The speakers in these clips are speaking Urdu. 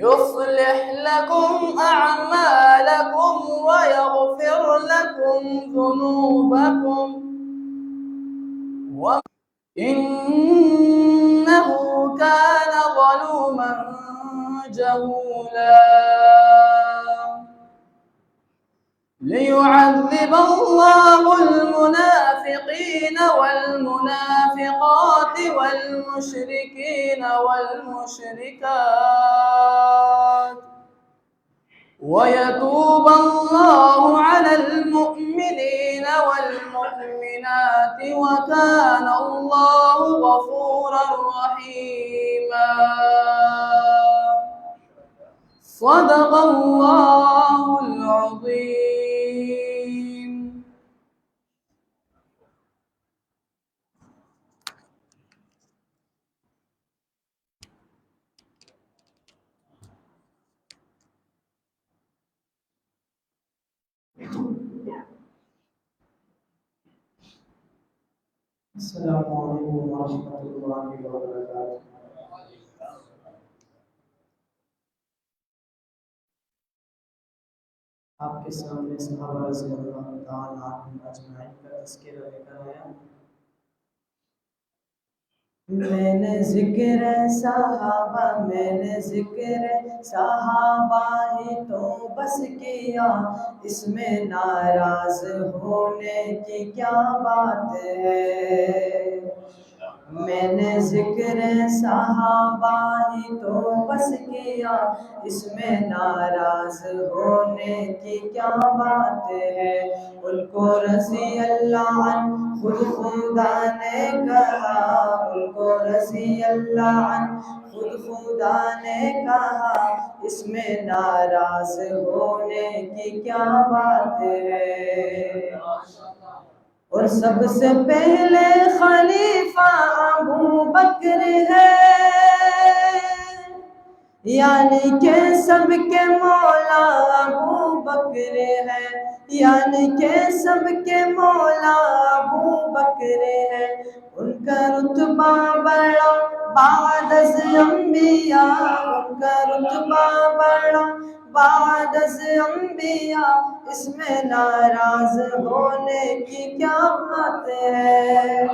يصلح لكم أعمالكم ويغفر لكم ذنوبكم إنه كان ظلوما جهولا ليعذب الله المنافقين والمنافقات والمشركين والمشركات ويتوب الله على المؤمنين والمؤمنات وكان الله غفورا رحيما صدق الله العظيم. السلام علیکم ورحمۃ اللہ وبرکاتہ۔ آپ کے سامنے صحابہ رضی اللہ تعالیٰ عنہم اجمعین کا تذکرہ لے کر آیا۔ میں نے ذکر صحابہ ہی تو بس کیا، اس میں ناراض ہونے کی کیا بات ہے۔ میں نے ذکر صحابہ ہی تو بس کیا، اس میں ناراض ہونے کی کیا بات ہے۔ ان کو رضی اللہ عنہ خود خدا نے کہا، ان کو رضی اللہ عنہ خود خدا نے کہا، اس میں ناراض ہونے کی کیا بات ہے۔ اور سب سے پہلے خلیفہ ابو بکر ہے، یعنی کہ سب کے مولا ابو بکر ہے، یعنی کہ سب کے مولا ابو بکر ہے۔ ان کا رتبہ بڑا بعد از انبیاء، ان کا رتبہ بڑا بعد از انبیاء، اس میں ناراض ہونے کی کیا بات ہے۔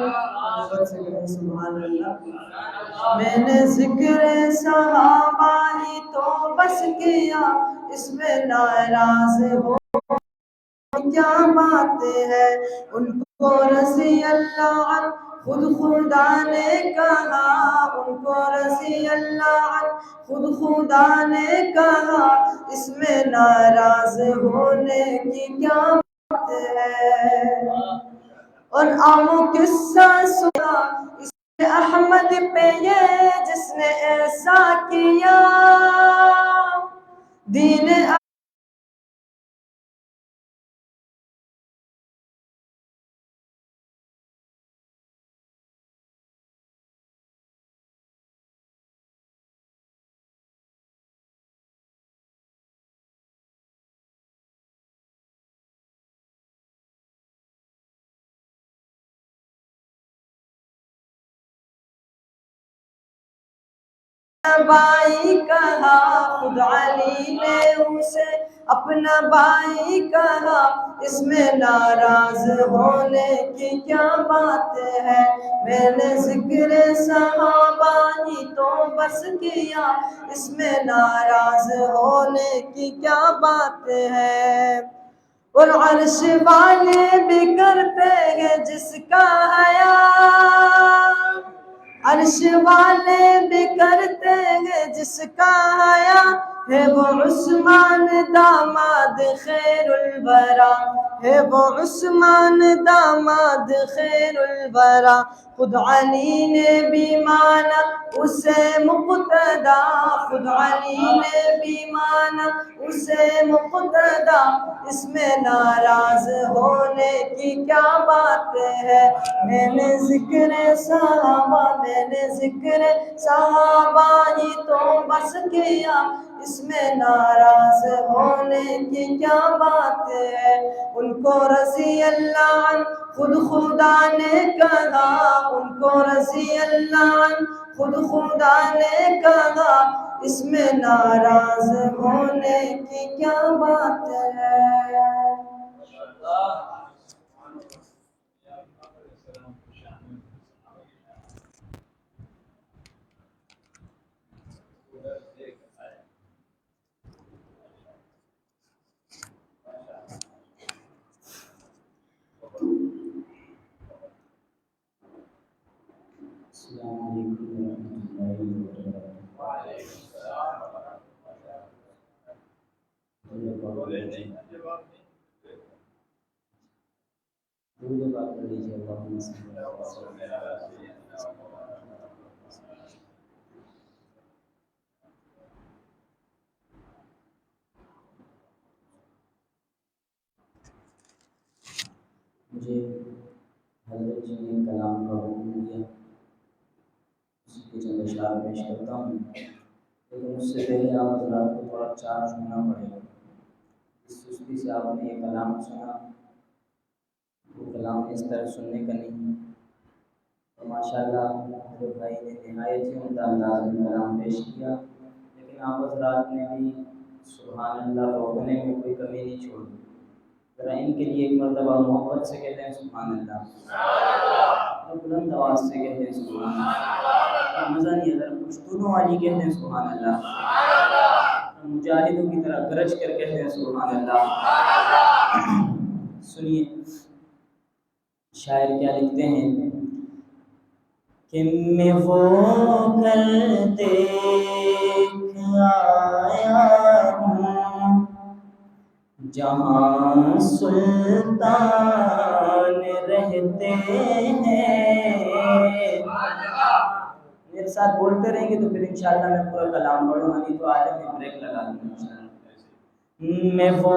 سبحان اللہ۔ میں نے ذکر صحابہ ہی تو بس کیا، اس میں ناراض ہو کیا بات ہے۔ ان کو رضی اللہ عنہ خود خدا نے کہا، ان کو رضی اللہ عنہ خود خدا نے کہا، اس میں ناراض ہونے کی کیا بات ہے۔ اور آؤں قصہ سنا اس احمد پہ یہ جس نے ایسا کیا، دین بائی کہا، خود علی نے اسے اپنا بائی کہا، اس میں ناراض ہونے کی کیا بات ہے۔ میں نے ذکر صحابہ ہی تو بس کیا، اس میں ناراض ہونے کی کیا بات ہے۔ اور عرش والے بھی کرتے ہیں جس کا حیا، عرش والے بھی کرتے ہیں جس کا حیا، ہے وہ عثمان داماد خیر الورا، ہے وہ عثمان داماد خیر الورا۔ خود علی نے بھی مانا اسے مقتدا، خود علی نے بھی مانا اسے مقتدا، اس میں ناراض ہونے کی کیا بات ہے۔ میں نے ذکر صحابہ، میں نے ذکر صحابہ ہی تو بس کیا، اس میں ناراض ہونے کی کیا بات ہے۔ ان کو رضی اللہ عنہ خود خدا نے کہا، ان کو رضی اللہ عنہ خود خدا نے کہا، اس میں ناراض ہونے کی کیا بات ہے؟ السلام علیکم ورحمۃ اللہ مجھے حضرت جی نے کلام کا حکم دیا، اس کے چند اشعار پیش کرتا ہوں، لیکن اس سے پہلے آپ حضرات کو تھوڑا چارج ہونا پڑے گا۔ اس سستی سے آپ نے یہ کلام سنا، وہ کلام اس طرح سننے کا نہیں، تو ماشاءاللہ حضرت بھائی نے نہایت ہی عمدہ انداز میں کلام پیش کیا، لیکن آپ حضرات نے بھی سبحان اللہ روکنے میں کوئی کمی نہیں چھوڑی۔ ذرا ان کے لیے ایک مرتبہ محبت سے کہتے ہیں سبحان اللہ، اور بلند آواز سے کہتے ہیں سبحان اللہ، مزہ نہیں ہے، ذرا پشتونوں والی کہتے ہیں سبحان اللہ، مجاہدوں کی طرح گرج کر کہتے ہیں سبحان اللہ۔ سنیے شاعر کیا لکھتے ہیں کہ میں وہ گھر دیکھ آیا ہوں جہاں سلطان رہتے ہیں۔ میرے ساتھ بولتے رہیں گے تو پھر انشاءاللہ میں پورا کلام پڑھوں گا، نہیں تو آج میں بریک لگا دوں گا انشاءاللہ۔ میں وہ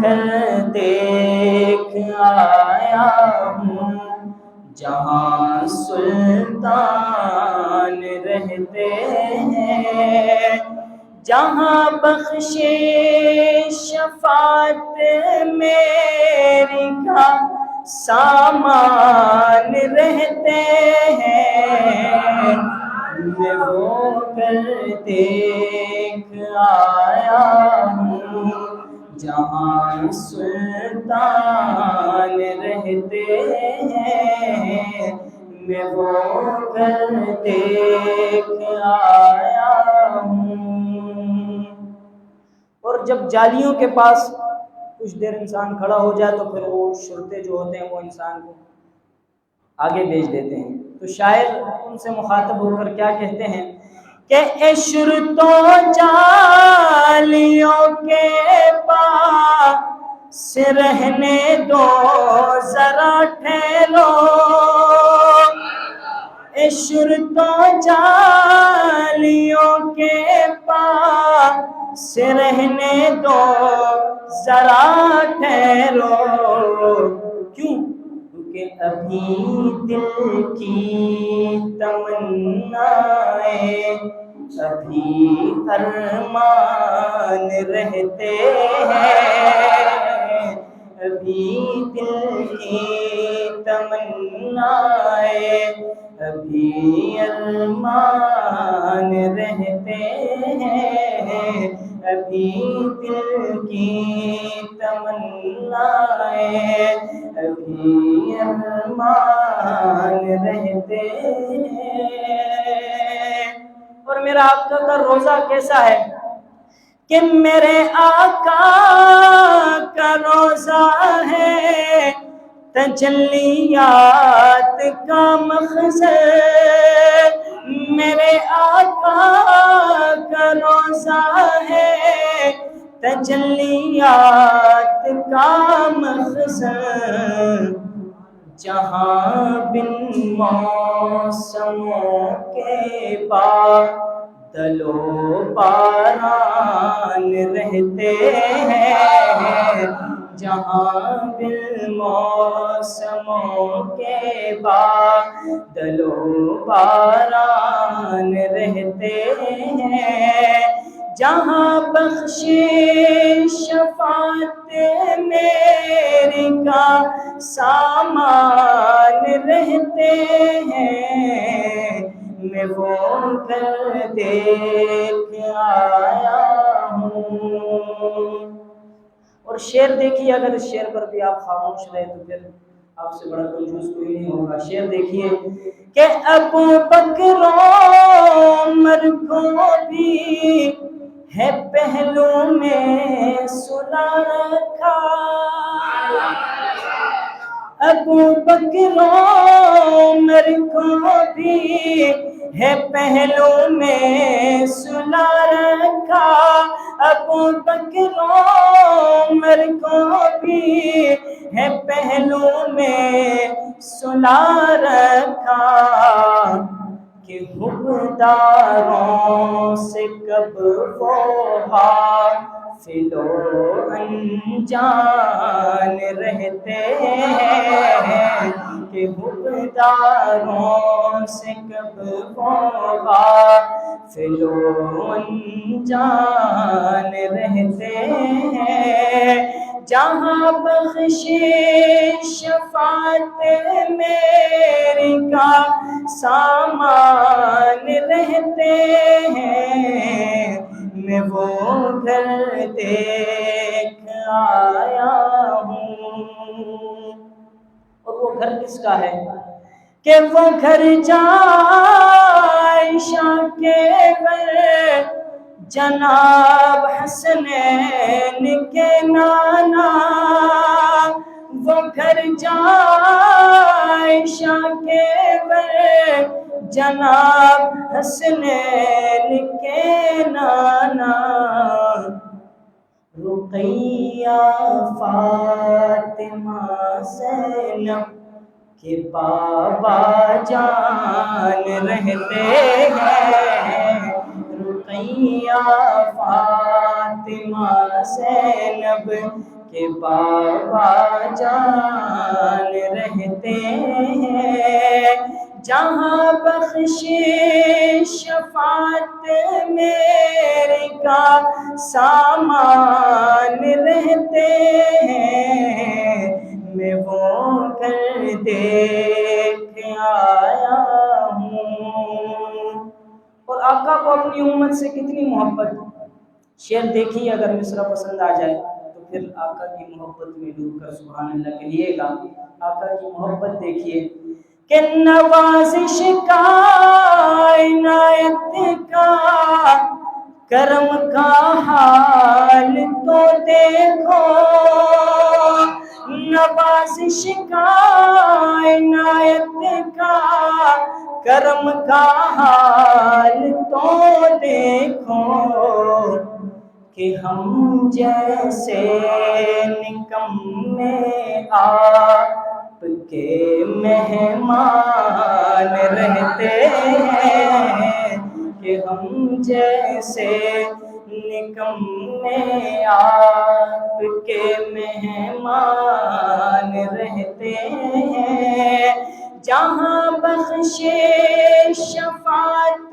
گھر دیکھ آیا ہوں جہاں سلطان رہتے ہیں، جہاں بخشے شفاعت میری کا سامان رہتے ہیں۔ میں وہ گھر دیکھ آیا ہوں جہاں سلطان رہتے ہیں، میں وہ گھر دیکھ آیا ہوں۔ اور جب جالیوں کے پاس کچھ دیر انسان کھڑا ہو جائے تو پھر وہ شرطے جو ہوتے ہیں وہ انسان کو آگے بھیج دیتے ہیں، تو شاعر ان سے مخاطب ہو کر کیا کہتے ہیں کہ اے شرطوں جالیوں کے پاس رہنے دو ذرا ٹھہرو، اے شرطوں جالیوں کے پاس رہنے دو ذرا ٹھہرو، کیوں؟ کیونکہ ابھی دل کی تمنائیں ابھی ارمان رہتے ہیں، ابھی دل کی تمنائیں ابھی ارمان رہتے ہیں، ابھی دل کی تمنائیں ابھی ارمان رہتے ہیں۔ اور میرا آقا کا روزہ کیسا ہے کہ میرے آقا کا روزہ ہے تجلیات کا مخزن، میرے آقا کا روزہ ہے تجلیات کا مخزن، جہاں بن موسموں کے بادل و باران رہتے ہیں، جہاں بن موسموں کے بادل و باران رہتے ہیں، جہاں بخشے شفاعت میری کا سامان رہتے ہیں، میں وہ گھر دیکھ آیا ہوں۔ اور شعر دیکھیے، اگر اس شعر پر بھی آپ خاموش رہے تو پھر آپ سے بڑا کنجوس کوئی نہیں ہوگا۔ شعر دیکھیے کہ ابو بکر عمر کو بھی ہے پہلو میں سلا رکھا، ابو بکر عمر کو بھی ہے پہلو میں سلا رکھا، ابو بکر عمر کو بھی ہے پہلو میں سلا رکھا، کہ حقداروں سے کب وہ غافل و انجان رہتے ہیں، کہ حقداروں سے کب وہ غافل و انجان رہتے ہیں، جہاں بخشش شفاعت میری کا سامان رہتے ہیں، میں وہ گھر دیکھ آیا ہوں۔ اور وہ گھر کس کا ہے؟ کہ وہ گھر عائشہ کے گھر جناب حسنین کے نانا، وہ گھر عائشہ کے گھر جناب حسنین کے نانا، رقیہ فاطمہ زینب کہ بابا جان رہتے ہیں، رقیہ فاطمہ زینب کہ بابا جان رہتے ہیں، جہاں بخشش شفاعت میرے کا سامان رہتے ہیں، میں وہ گھر دیکھ آیا ہوں۔ اور آقا کو اپنی امت سے کتنی محبت۔ شعر دیکھیے، اگر مصرع پسند آ جائے تو پھر آقا کی محبت میں ڈوب کر سبحان اللہ کہیے گا۔ آقا کی محبت دیکھیے کہ نوازش کا عنایت کا کرم کا حال تو دیکھو، نوازش کا عنایت کا کرم کا حال تو دیکھو، کہ ہم جیسے نکمے آپ کے مہمان رہتے ہیں، کہ ہم جیسے نکمے آپ کے مہمان رہتے ہیں، جہاں بخشش شفاعت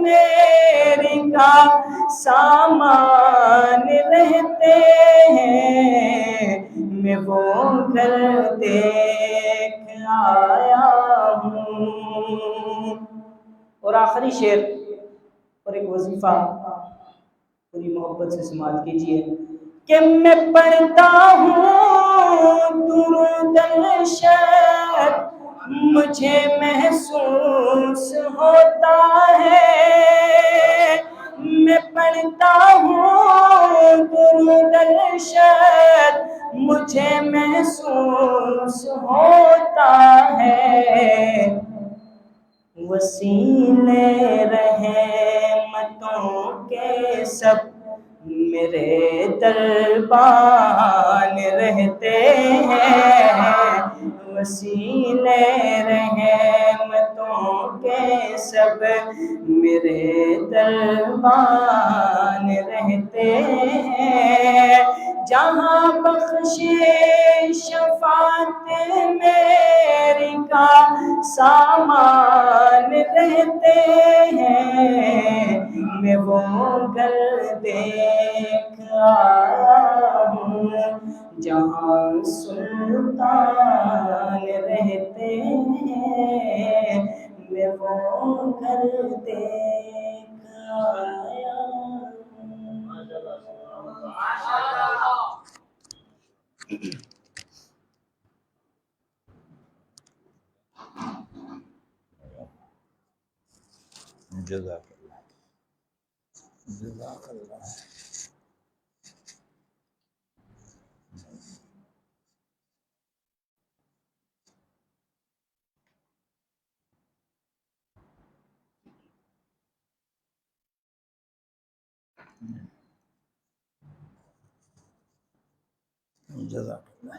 میری کا سامان رہتے ہیں، میں وہ گھر دیکھ آیا ہوں۔ اور آخری شعر اور ایک وظیفہ پوری محبت سے سماعت کیجیے کہ میں پڑھتا ہوں درود الشر، مجھے محسوس ہوتا ہے، میں پڑھتا ہوں درود الشر، مجھے محسوس ہوتا ہے، وسیلے رحمتوں کے سب میرے دربان رہتے ہیں، وسیلے رحمتوں کے سب میرے دربان رہتے ہیں، جہاں بخشش شفاعت میری کا سامان رہتے ہیں، میں وہ گھر دیکھ آیا ہوں، جہاں سلطان رہتے ہیں، میں وہ گھر دیکھ آیا جزاک اللہ جزاک اللہ جزاک اللہ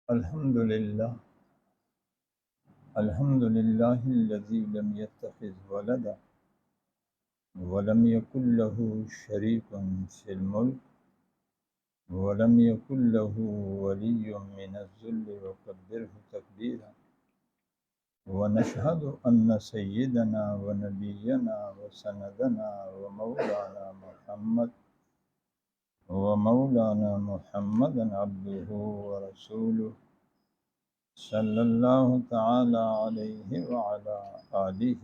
الحمد للہ الحمد للہ الذی لم يتخذ ولدا ولم يكن له شریک فی الملک ولم يكن له ولی من الذل وکبرہ تکبیرا ونشهد أن سيدنا ونبينا وسندنا ومولانا محمدا عبده ورسوله صلى الله تعالى عليه وعلى آله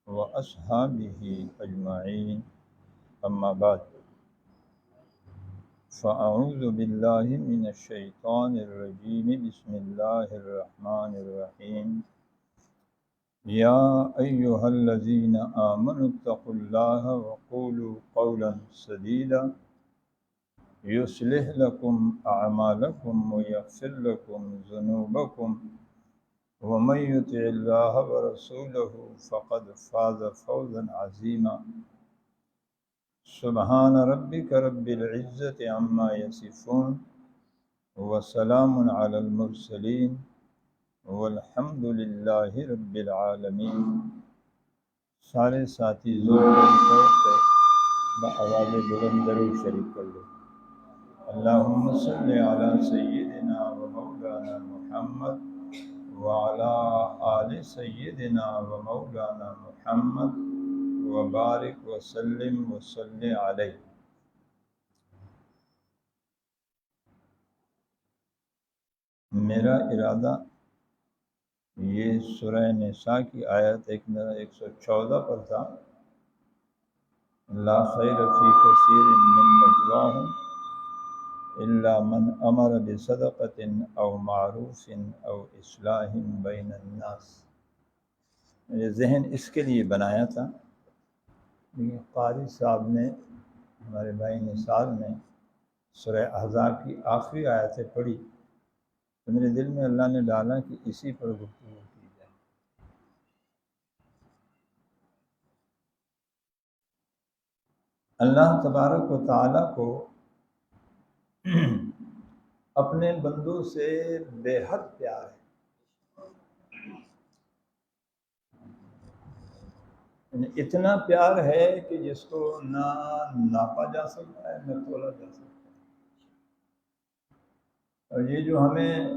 وأصحابه أجمعين أما بعد فأعوذ بالله من الشيطان الرجيم بسم الله الرحمن الرحيم يا أيها الذين آمنوا اتقوا الله وقولوا قولا سديدا يصلح لكم أعمالكم ويغفر لكم ذنوبكم ومن يطع الله ورسوله فقد فاز فوزا عظيما سبحان ربك رب العزة عما يصفون وسلام على المرسلين والحمد للہ رب العالمین۔ سارے ساتھی ذوق سے بآواز بلند درود شریف کر لو۔ اللہم صلی علی سیدنا و مولانا محمد وعلی آل سیدنا و مولانا محمد وبارک وسلم وصلی علیہ۔ میرا ارادہ یہ سورہ نساء کی آیت 114 پر تھا، لا خیر فی کثیر من نجواہم الا من امر بصدقۃ او معروف او اصلاح بین الناس۔ میرے ذہن اس کے لیے بنایا تھا کہ قاری صاحب نے، ہمارے بھائی نثار نے سورہ احزاب کی آخری آیتیں پڑھی تو میرے دل میں اللہ نے ڈالا کہ اسی پر گفتگو کی جائے۔ اللہ تبارک و تعالیٰ کو اپنے بندوں سے بے حد پیار ہے، اتنا پیار ہے کہ جس کو نہ ناپا جا سکتا ہے نہ تولا جا سکتا ہے۔ اور یہ جو ہمیں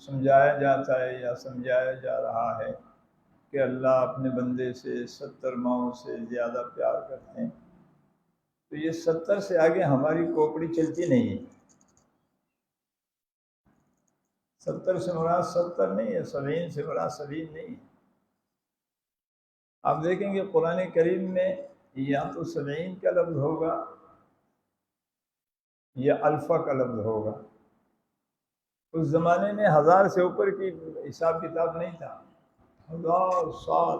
سمجھایا جاتا ہے یا سمجھایا جا رہا ہے کہ اللہ اپنے بندے سے 70 ماؤں سے زیادہ پیار کرتے ہیں، تو یہ 70 سے آگے ہماری کوپڑی چلتی نہیں ہے۔ 70 سے مراد 70 نہیں ہے، 70 سے مراد 70 نہیں ہے۔ آپ دیکھیں گے قرآن کریم میں یا تو 70 کا لفظ ہوگا یا الفا کا لفظ ہوگا۔ اس زمانے میں 1000 سے اوپر کی حساب کتاب نہیں تھا، 1000 سال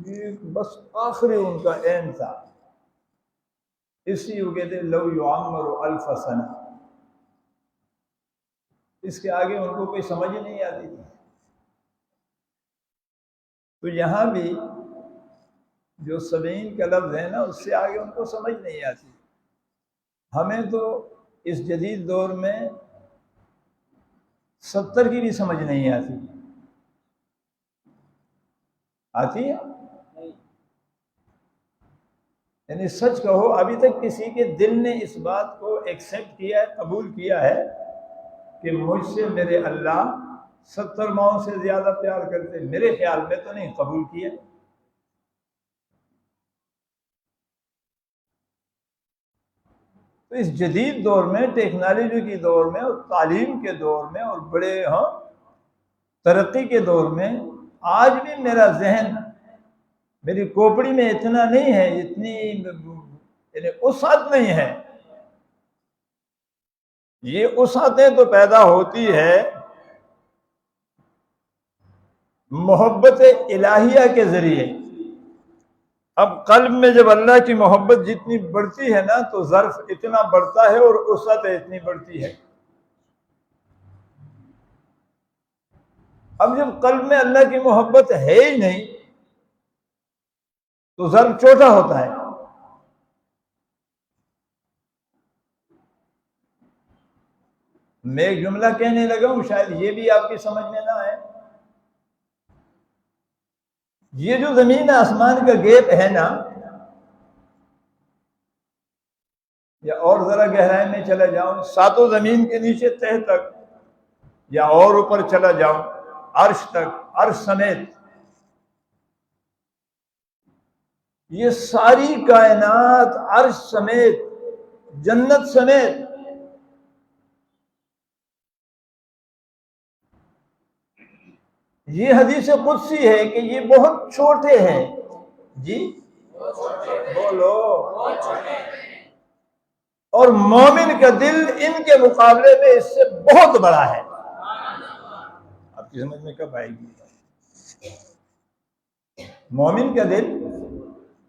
یہ بس آخری ان کا این تھا، اسی کو کہتے ہیں لو یعمر 1000 سنہ۔ اس کے آگے ان کو کوئی سمجھ ہی نہیں آتی تھی۔ تو یہاں بھی جو 70 کا لفظ ہے نا، اس سے آگے ان کو سمجھ نہیں آتی۔ ہمیں تو اس جدید دور میں 70 کی بھی سمجھ نہیں آتی ہے؟ یعنی سچ کہو ابھی تک کسی کے دل نے اس بات کو ایکسیپٹ کیا ہے، قبول کیا ہے کہ مجھ سے میرے اللہ 70 ماؤں سے زیادہ پیار کرتے؟ میرے خیال میں تو نہیں قبول کیا۔ تو اس جدید دور میں، ٹیکنالوجی کے دور میں اور تعلیم کے دور میں اور بڑے ترقی کے دور میں آج بھی میرا ذہن، میری کوپڑی میں اتنا نہیں ہے، اتنی یعنی وسعت نہیں ہے۔ یہ وسعتیں تو پیدا ہوتی ہے محبت الہیہ کے ذریعے۔ اب قلب میں جب اللہ کی محبت جتنی بڑھتی ہے نا تو ظرف اتنا بڑھتا ہے اور وسعت اتنی بڑھتی ہے۔ اب جب قلب میں اللہ کی محبت ہے ہی نہیں تو ظرف چھوٹا ہوتا ہے۔ میں ایک جملہ کہنے لگا ہوں، شاید یہ بھی آپ کی سمجھ میں نہ آئے۔ یہ جو زمین آسمان کا گیپ ہے نا، یا اور ذرا گہرائی میں چلا جاؤں، ساتوں زمین کے نیچے تہ تک، یا اور اوپر چلا جاؤں عرش تک، عرش سمیت، یہ ساری کائنات عرش سمیت، جنت سمیت یہ حدیث قدسی ہے کہ یہ بہت چھوٹے ہیں۔ جی بولو۔ اور مومن کا دل ان کے مقابلے میں اس سے بہت بڑا ہے۔ آپ کی سمجھ میں کب آئے گی؟ مومن کا دل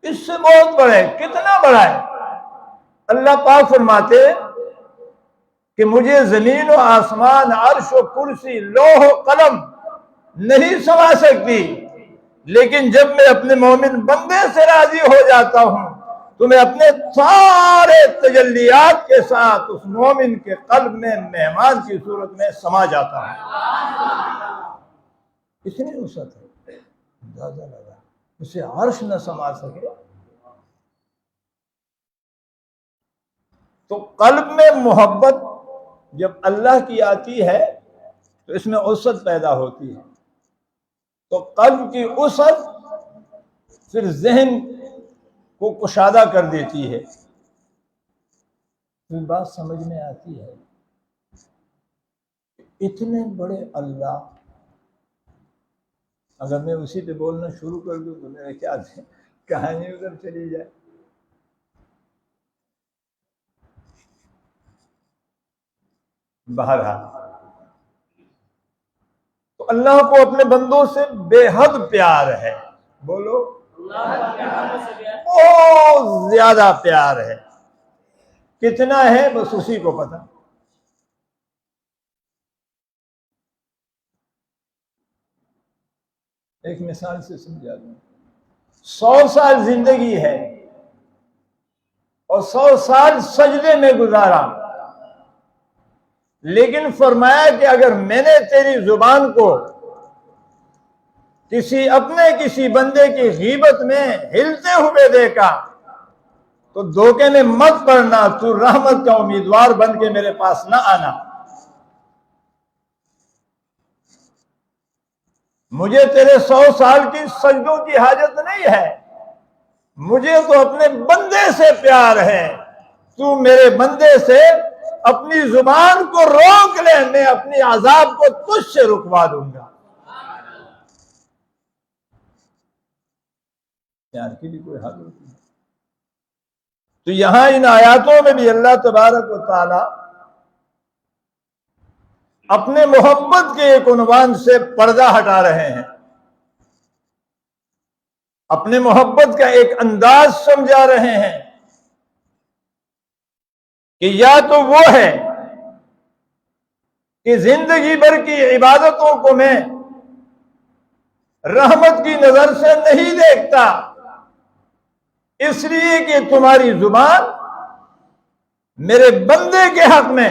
اس سے بہت بڑا ہے۔ کتنا بڑا ہے؟ اللہ پاک فرماتے کہ مجھے زمین و آسمان، عرش و کرسی، لوح و قلم نہیں سما سکتی، لیکن جب میں اپنے مومن بندے سے راضی ہو جاتا ہوں تو میں اپنے سارے تجلیات کے ساتھ اس مومن کے قلب میں مہمان کی صورت میں سما جاتا ہوں۔ اتنی وسعت ہے، اندازہ لگا اسے عرش نہ سما سکے۔ تو قلب میں محبت جب اللہ کی آتی ہے تو اس میں وسعت پیدا ہوتی ہے۔ تو قلب کی وسعت پھر ذہن کو کشادہ کر دیتی ہے۔ پھر بات سمجھ میں آتی ہے، اتنے بڑے اللہ، اگر میں اسی پہ بولنا شروع کر دوں تو میرے کیا کہانی ادھر چلی جائے۔ بہرحال تو اللہ کو اپنے بندوں سے بے حد پیار ہے۔ بولو، بہت زیادہ پیار ہے۔ کتنا ہے بس اسی کو پتا۔ ایک مثال سے سمجھا دوں. 100 سال زندگی ہے اور 100 سال سجدے میں گزارا، لیکن فرمایا کہ اگر میں نے تیری زبان کو کسی بندے کی غیبت میں ہلتے ہوئے دیکھا تو دھوکے میں مت پڑنا، تو رحمت کا امیدوار بن کے میرے پاس نہ آنا. مجھے تیرے 100 سال کی سجدوں کی حاجت نہیں ہے، مجھے تو اپنے بندے سے پیار ہے. تو میرے بندے سے اپنی زبان کو روک لے، میں اپنی عذاب کو تجھ سے رکوا دوں گا. پیار کی بھی کوئی حد ہوتی ہے. تو یہاں ان آیاتوں میں بھی اللہ تبارک و تعالی اپنے محبت کے ایک عنوان سے پردہ ہٹا رہے ہیں، اپنے محبت کا ایک انداز سمجھا رہے ہیں کہ یا تو وہ ہے کہ زندگی بھر کی عبادتوں کو میں رحمت کی نظر سے نہیں دیکھتا، اس لیے کہ تمہاری زبان میرے بندے کے حق میں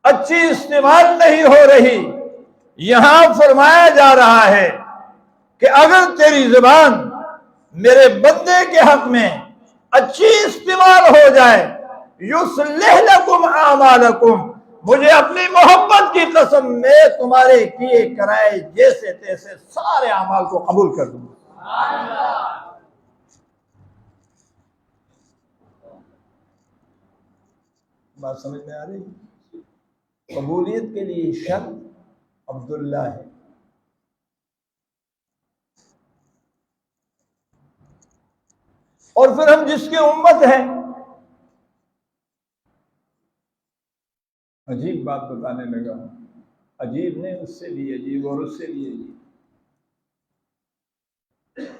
اچھی استعمال نہیں ہو رہی. یہاں فرمایا جا رہا ہے کہ اگر تیری زبان میرے بندے کے حق میں اچھی استعمال ہو جائے، یصلح لکم اعمالکم، مجھے اپنی محبت کی قسم میں تمہارے کیے کرائے جیسے تیسے سارے اعمال کو قبول کر دوں گا. بات سمجھ میں آ رہی؟ قبولیت کے لیے شرط عبداللہ ہے. اور پھر ہم جس کی امت ہیں، عجیب بات بتانے لگا ہوں، عجیب نہیں، اس سے بھی عجیب اور اس سے بھی عجیب.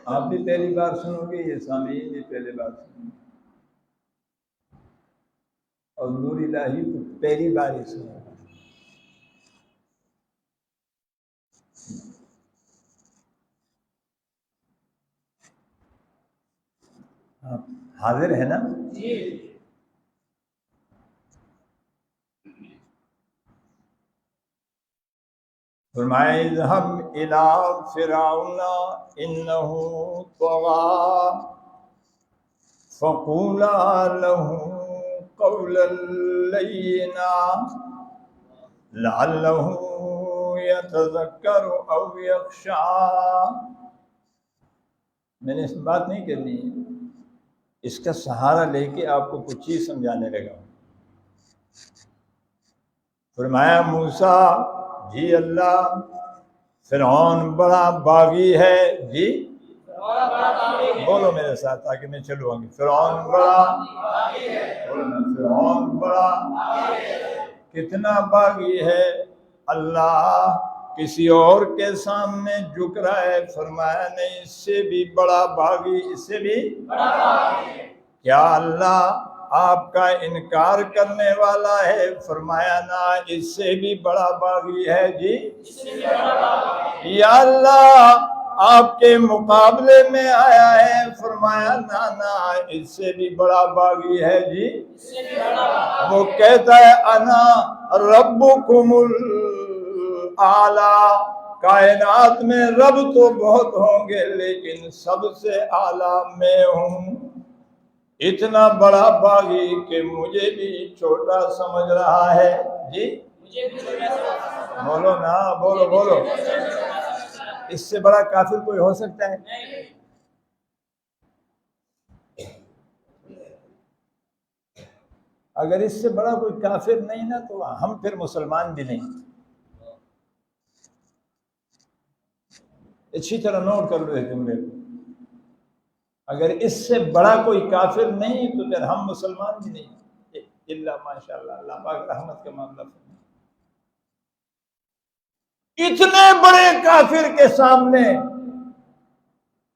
آپ بھی پہلی بار سنو گے، یہ سامعین بھی پہلی بار سنو گے، اور نور الہی تو پہلی بار ہی سنو گے. آپ حاضر ہے نا؟ جی. فرمائے اذهب الى فرعون انه طغى فقولا له قولا لینا لعله يتذكر او يخشى. میں نے اس بات نہیں کرنی، اس کا سہارا لے کے آپ کو کچھ چیز سمجھانے لگا. فرمایا موسیٰ، جی اللہ، فرعون بڑا باغی ہے. جی بولو میرے ساتھ تاکہ میں چلوں گی. فرعون بڑا، بولو نا، فرعون بڑا کتنا باغی ہے. اللہ کسی اور کے سامنے جھک رہا ہے. فرمایا نہیں، اس سے بھی بڑا باغی، اس سے بھی بڑا باغی. کیا اللہ آپ کا انکار کرنے والا ہے؟ فرمایا نہ، اس سے بھی بڑا باغی ہے. جی یا اللہ آپ کے مقابلے میں آیا ہے. فرمایا نہ، اس سے بھی بڑا باغی ہے. جی وہ کہتا ہے انا ربکم الاعلی، کائنات میں رب تو بہت ہوں گے لیکن سب سے اعلیٰ میں ہوں. اتنا بڑا باغی کہ مجھے بھی چھوٹا سمجھ رہا ہے. جی بولو نا، بولو بولو. اس سے بڑا کافر کوئی ہو سکتا ہے؟ اگر اس سے بڑا کوئی کافر نہیں نا تو ہم پھر مسلمان بھی نہیں. اچھی طرح نوٹ کر لو اس جملے کو. اگر اس سے بڑا کوئی کافر نہیں تو پھر ہم مسلمان بھی نہیں. اللہ ماشاءاللہ، اللہ پاک رحمت کا معاملہ. اتنے بڑے کافر کے سامنے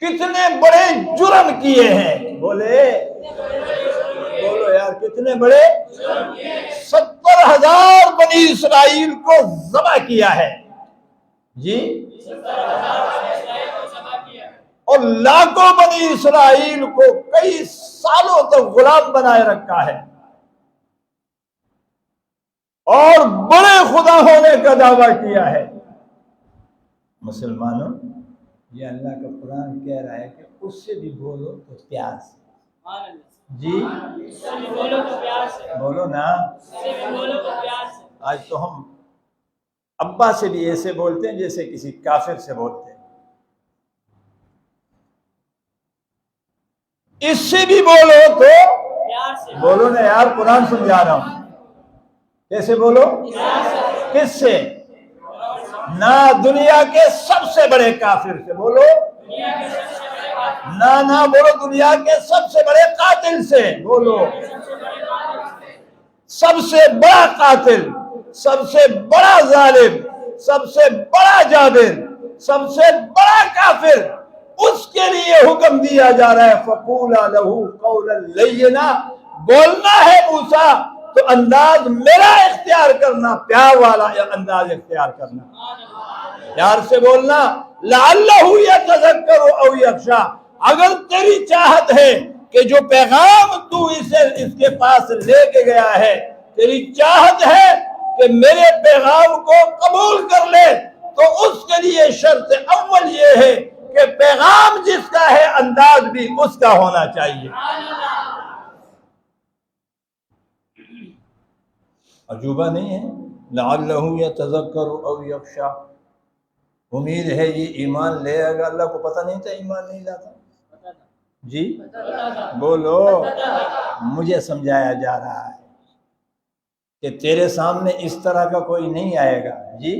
کتنے بڑے جرم کیے ہیں. بولو یار، کتنے بڑے؟ 70,000 بنی اسرائیل کو ذبح کیا ہے. جی اور لاکھوں بنی اسرائیل کو کئی سالوں تک غلام بنائے رکھا ہے اور بڑے خدا ہونے کا دعویٰ کیا ہے۔ مسلمانوں، یہ اللہ کا قرآن کہہ رہا ہے کہ اس سے بھی بولو تو پیار سے۔ جی بولو نا، آج تو ہم ابا سے بھی ایسے بولتے ہیں جیسے کسی کافر سے بولتے ہیں۔ اس سے بھی بولو تو بولو نا یار، قرآن سمجھا رہا ہوں، کیسے بولو؟ کس سے؟ نہ دنیا کے سب سے بڑے کافر سے بولو، نہ بولو دنیا کے سب سے بڑے قاتل سے بولو، سب سے بڑا قاتل، سب سے بڑا ظالم، سب سے بڑا جابر، سب سے بڑا کافر، اس کے لیے حکم دیا جا رہا ہے فَقُولَا لَهُ قَوْلًا لَيِّنًا۔ بولنا ہے موسیٰ تو انداز میرا اختیار کرنا، پیار والا انداز اختیار کرنا، پیار سے بولنا۔ لَعَلَّهُ يَتَذَكَّرُ أَوْ يَخْشَىٰ، اگر تیری چاہت ہے کہ جو پیغام تو اس کے پاس لے کے گیا ہے، تیری چاہت ہے کہ میرے پیغام کو قبول کر لے، تو اس کے لیے شرط اول یہ ہے کہ پیغام جس کا ہے انداز بھی اس کا ہونا چاہیے۔ عجوبہ نہیں ہے؟ لعلہ یتذکر او یخشی، امید ہے یہ ایمان لے گا۔ اللہ کو پتہ نہیں تھا ایمان نہیں لاتا؟ جی بولو، مجھے سمجھایا جا رہا ہے کہ تیرے سامنے اس طرح کا کوئی نہیں آئے گا۔ جی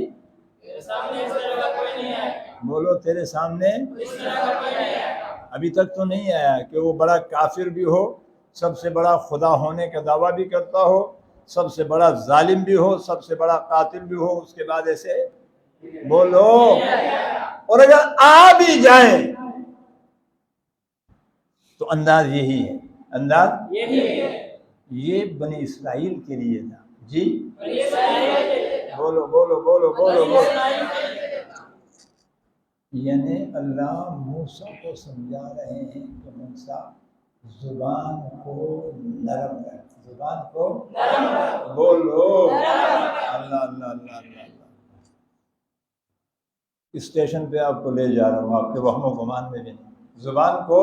بولو، تیرے سامنے ابھی تک تو نہیں آیا کہ وہ بڑا کافر بھی ہو، سب سے بڑا خدا ہونے کا دعویٰ بھی کرتا ہو، سب سے بڑا ظالم بھی ہو، سب سے بڑا قاتل بھی ہو، اس کے بعد ایسے بولو۔ اور اگر آ بھی جائیں تو انداز یہی ہے، انداز یہ بنی اسرائیل کے لیے تھا۔ جی بولو بولو بولو بولو بولو۔ یعنی اللہ موسیٰ کو سمجھا رہے ہیں کہ موسیٰ زبان کو نرم رکھ، زبان کو بولو۔ اللہ اللہ اللہ اللہ۔ اسٹیشن پہ آپ کو لے جا رہا ہوں، آپ کے وہم و گمان میں بھی نہیں، زبان کو۔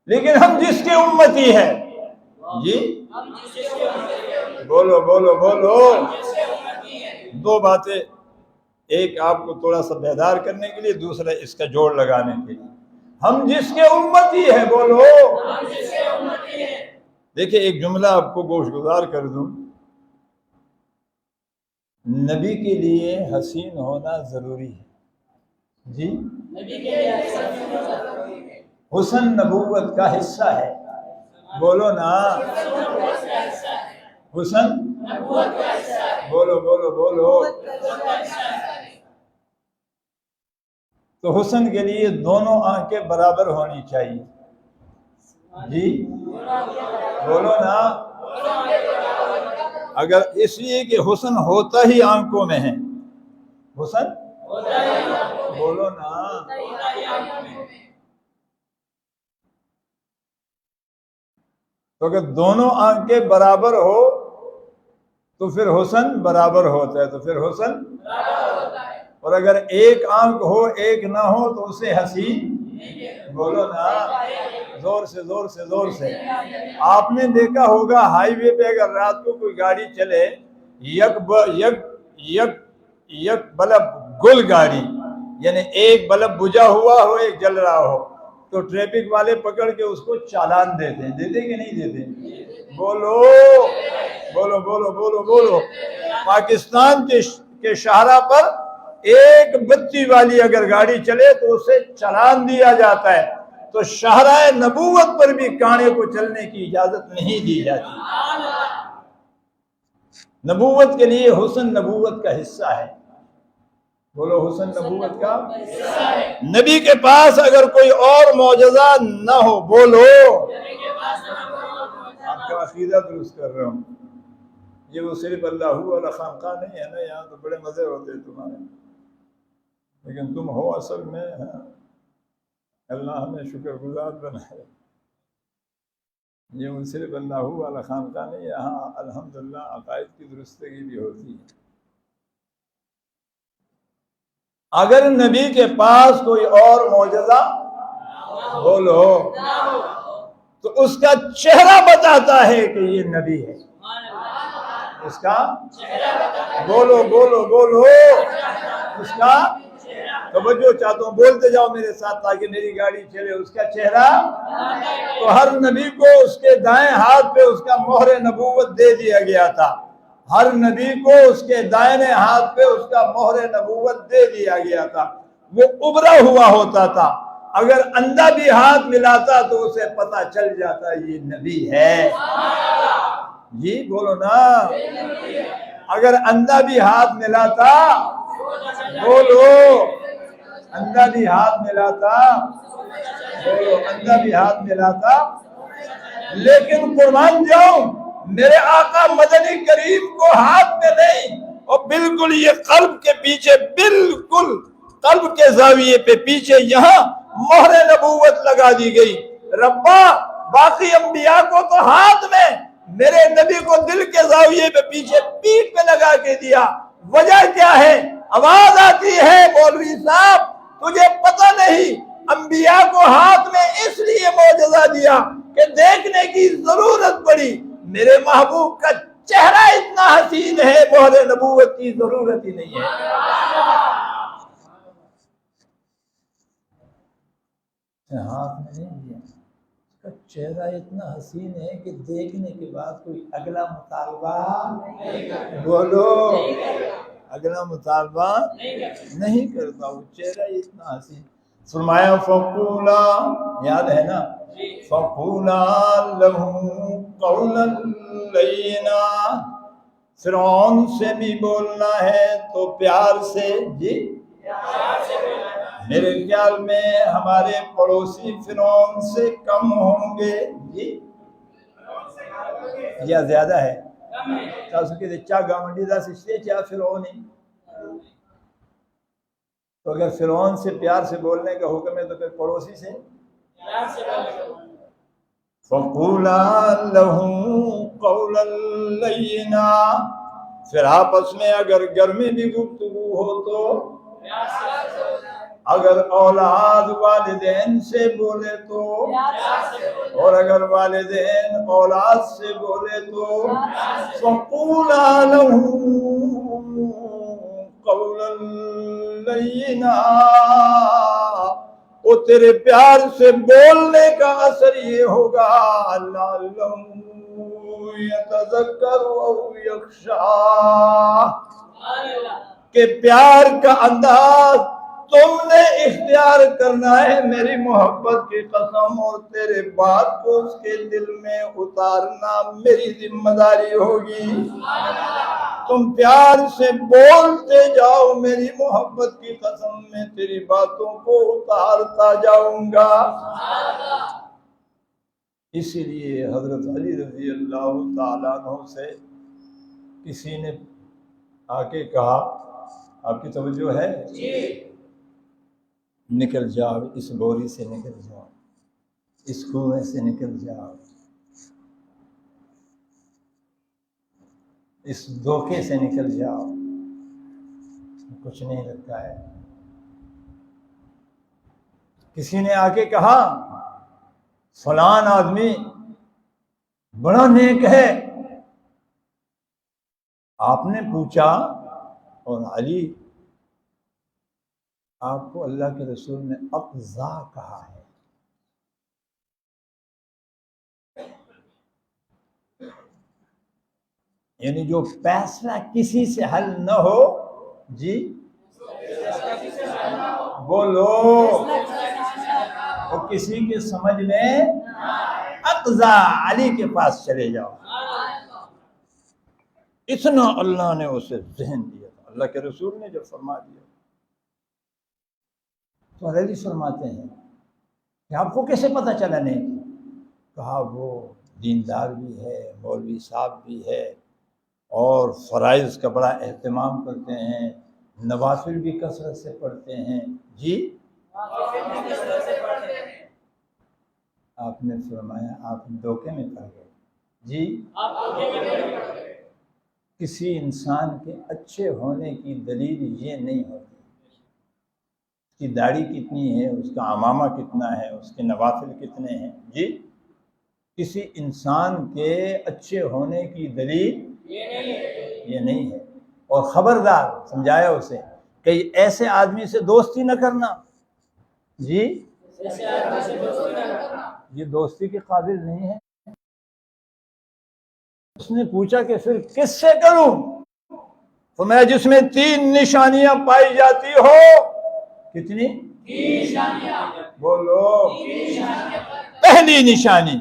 لیکن ہم جس کے امتی ہیں، جی بولو بولو بولو۔ دو باتیں، ایک آپ کو تھوڑا سا بیدار کرنے کے لیے، دوسرا اس کا جوڑ لگانے کے لیے۔ ہم جس کے امتی ہیں، بولو۔ دیکھیں ایک جملہ آپ کو گوش گزار کر دوں، نبی کے لیے حسین ہونا ضروری ہے۔ جی حسن نبوت کا حصہ ہے، بولو نا، حسن بولو بولو بولو۔ تو حسن کے لیے دونوں آنکھیں برابر ہونی چاہیے۔ جی بولو نا، اگر اس لیے کہ حسن ہوتا ہی آنکھوں میں ہے، حسن بولو نا۔ تو اگر دونوں آنکھیں برابر ہو تو پھر حسن برابر ہوتا ہے، تو پھر حسن، اور اگر ایک آنکھ ہو ایک نہ ہو تو اسے حسین بولو نا، زور سے زور سے زور سے۔ آپ نے دیکھا ہوگا ہائی وے پہ اگر رات کو کوئی گاڑی چلے، یک بلب گل گاڑی، یعنی ایک بلب بجھا ہوا ہو ایک جل رہا ہو، تو ٹریفک والے پکڑ کے اس کو چالان دیتے ہیں، دیتے کہ نہیں دیتے؟ بولو بولو بولو بولو بولو۔ پاکستان کے شاہراہ پر ایک بتی والی اگر گاڑی چلے تو اسے چالان دیا جاتا ہے، تو شاہراہ نبوت پر بھی کانے کو چلنے کی اجازت نہیں دی جاتی۔ نبوت کے لیے حسن نبوت کا حصہ ہے، بولو حسن نبوت کا نبی کے پاس اگر کوئی اور معجزہ نہ ہو، بولو۔ آپ کا عقیدہ درست کر رہا ہوں، یہ وہ صرف اللہ والا خانقاہ نہیں ہے نا، یہاں تو بڑے مزے ہوتے ہیں تمہارے۔ لیکن تم ہو اصل میں اللہ ہمیں شکر گزار بنائے. یہ صرف اللہ والا خانقاہ نہیں، یہاں الحمدللہ عقائد کی درستگی بھی ہوتی ہے. اگر نبی کے پاس کوئی اور معجزہ بولو تو اس کا چہرہ بتاتا ہے کہ یہ نبی ہے. اس کا بولو بولو بولو اس کا توجہ چاہتا ہوں، بولتے جاؤ میرے ساتھ تاکہ میری گاڑی چلے. اس کا چہرہ تو ہر نبی کو اس کے دائیں ہاتھ پہ اس کا مہر نبوت دے دیا گیا تھا. ہر نبی کو اس کے دائیں ہاتھ پہ اس کا مہر نبوت دے دیا گیا تھا. وہ ابھرا ہوا ہوتا تھا. اگر اندھا بھی ہاتھ ملاتا تو اسے پتہ چل جاتا یہ نبی ہے. جی بولو نا. اگر اندھا بھی ہاتھ ملاتا، بولو اندھا بھی ہاتھ ملاتا، بولو اندھا بھی ہاتھ ملاتا. لیکن قربان جاؤں میرے آقا مدنی کریم کو ہاتھ میں نہیں، اور بالکل یہ قلب کے پیچھے، بالکل قلب کے زاویے پہ پیچھے یہاں مہر نبوت لگا دی گئی. ربا باقی انبیاء کو تو ہاتھ میں، میرے نبی کو دل کے زاویے پہ پیچھے پیٹھ پہ لگا کے دیا. وجہ کیا ہے؟ آواز آتی ہے مولوی صاحب تجھے پتہ نہیں انبیاء کو ہاتھ میں اس لیے معجزہ دیا کہ دیکھنے کی ضرورت پڑی. میرے محبوب کا چہرہ اتنا حسین ہے، مہر نبوت کی ضرورت ہی نہیں ہے. ہاتھ میں نہیں دیا، اس کا چہرہ اتنا حسین ہے کہ دیکھنے کے بعد کوئی اگلا مطالبہ، بولو اگلا مطالبہ نہیں کرتا. وہ چہرہ اتنا حسین. فرمایا فقولا، یاد ہے نا، فقولا لہو قولا لینا. فرعون سے بھی بولنا ہے تو پیار سے. جی میرے خیال میں ہمارے پڑوسی فرعون سے کم ہوں گے. جی یا زیادہ ہے؟ چا گاونڈی دا سشتے چا فرعونی. تو اگر فرعون سے پیار سے بولنے کا حکم ہے تو پھر پڑوسی سے فَقُولَا لَهُ قَوْلًا لَيِّنًا. پھر آپس میں اگر گرمی بھی گفتگو ہو تو، اگر اولاد والدین سے بولے تو، اور اگر والدین اولاد سے بولے تو فَقُولَا لَهُ قَوْلًا لَيِّنًا. وہ تیرے پیار سے بولنے کا اثر یہ ہوگا لَعَلَّهُ يَتَذَكَّرُ أَوْ يَخْشَىٰ، کہ پیار کا انداز تم نے اختیار کرنا ہے. میری محبت کی قسم، اور تیرے بات کو اس کے دل میں اتارنا میری ذمہ داری ہوگی. تم پیار سے بولتے جاؤ، میری محبت کی قسم میں تیری باتوں کو اتارتا جاؤں گا. اسی لیے حضرت علی رضی اللہ تعالیٰ عنہ سے کسی نے آ کے کہا، آپ کی توجہ ہے؟ نکل جاؤ اس بوری سے، نکل جاؤ اس کنویں سے، نکل جاؤ اس دھوکے سے، نکل جاؤ، کچھ نہیں رکھا ہے. کسی نے آ کے کہا فلان آدمی بڑا نیک ہے. آپ نے پوچھا، اور علی آپ کو اللہ کے رسول نے اقضا کہا ہے. یعنی جو فیصلہ کسی سے حل نہ ہو. جی بولو، وہ کسی کے سمجھ میں اقضا، علی کے پاس چلے جاؤ. اتنا اللہ نے اسے ذہن دیا تھا. اللہ کے رسول نے جب فرما دیا تو علی فرماتے ہیں کہ آپ کو کیسے پتہ چلا؟ نہیں کہا وہ دیندار بھی ہے، مولوی صاحب بھی ہے، اور فرائض کا بڑا اہتمام کرتے ہیں، نوافل بھی کثرت سے پڑھتے ہیں جی. آپ نے فرمایا آپ دھوکے میں پڑ گئے جی. کسی انسان کے اچھے ہونے کی دلیل یہ نہیں ہوتی اس کی داڑھی کتنی ہے، اس کا عمامہ کتنا ہے، اس کے نوافل کتنے ہیں جی. کسی انسان کے اچھے ہونے کی دلیل یہ نہیں ہے. اور خبردار سمجھایا اسے کہ ایسے آدمی سے دوستی نہ کرنا جی. یہ دوستی کے قابل نہیں ہے. اس نے پوچھا کہ پھر کس سے کروں؟ تو میں جس میں 3 نشانیاں پائی جاتی ہو. کتنی؟ 3 نشانیاں. بولو. پہلی نشانی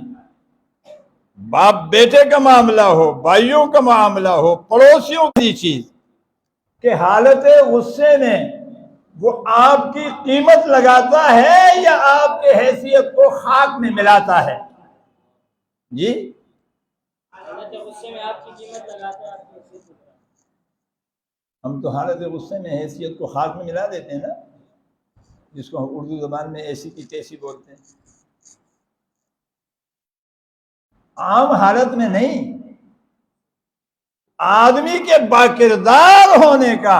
باپ بیٹے کا معاملہ ہو، بھائیوں کا معاملہ ہو، پڑوسیوں کی چیز کہ حالت غصے میں وہ آپ کی قیمت لگاتا ہے یا آپ کے حیثیت کو خاک میں ملاتا ہے جی. حالت غصے میں آپ کی قیمت لگاتا ہے، ہم تو حالت غصے میں حیثیت کو خاک میں ملا دیتے ہیں نا، جس کو اردو زبان میں ایسی کی تیسی بولتے ہیں. عام حالت میں نہیں. آدمی کے باکردار ہونے کا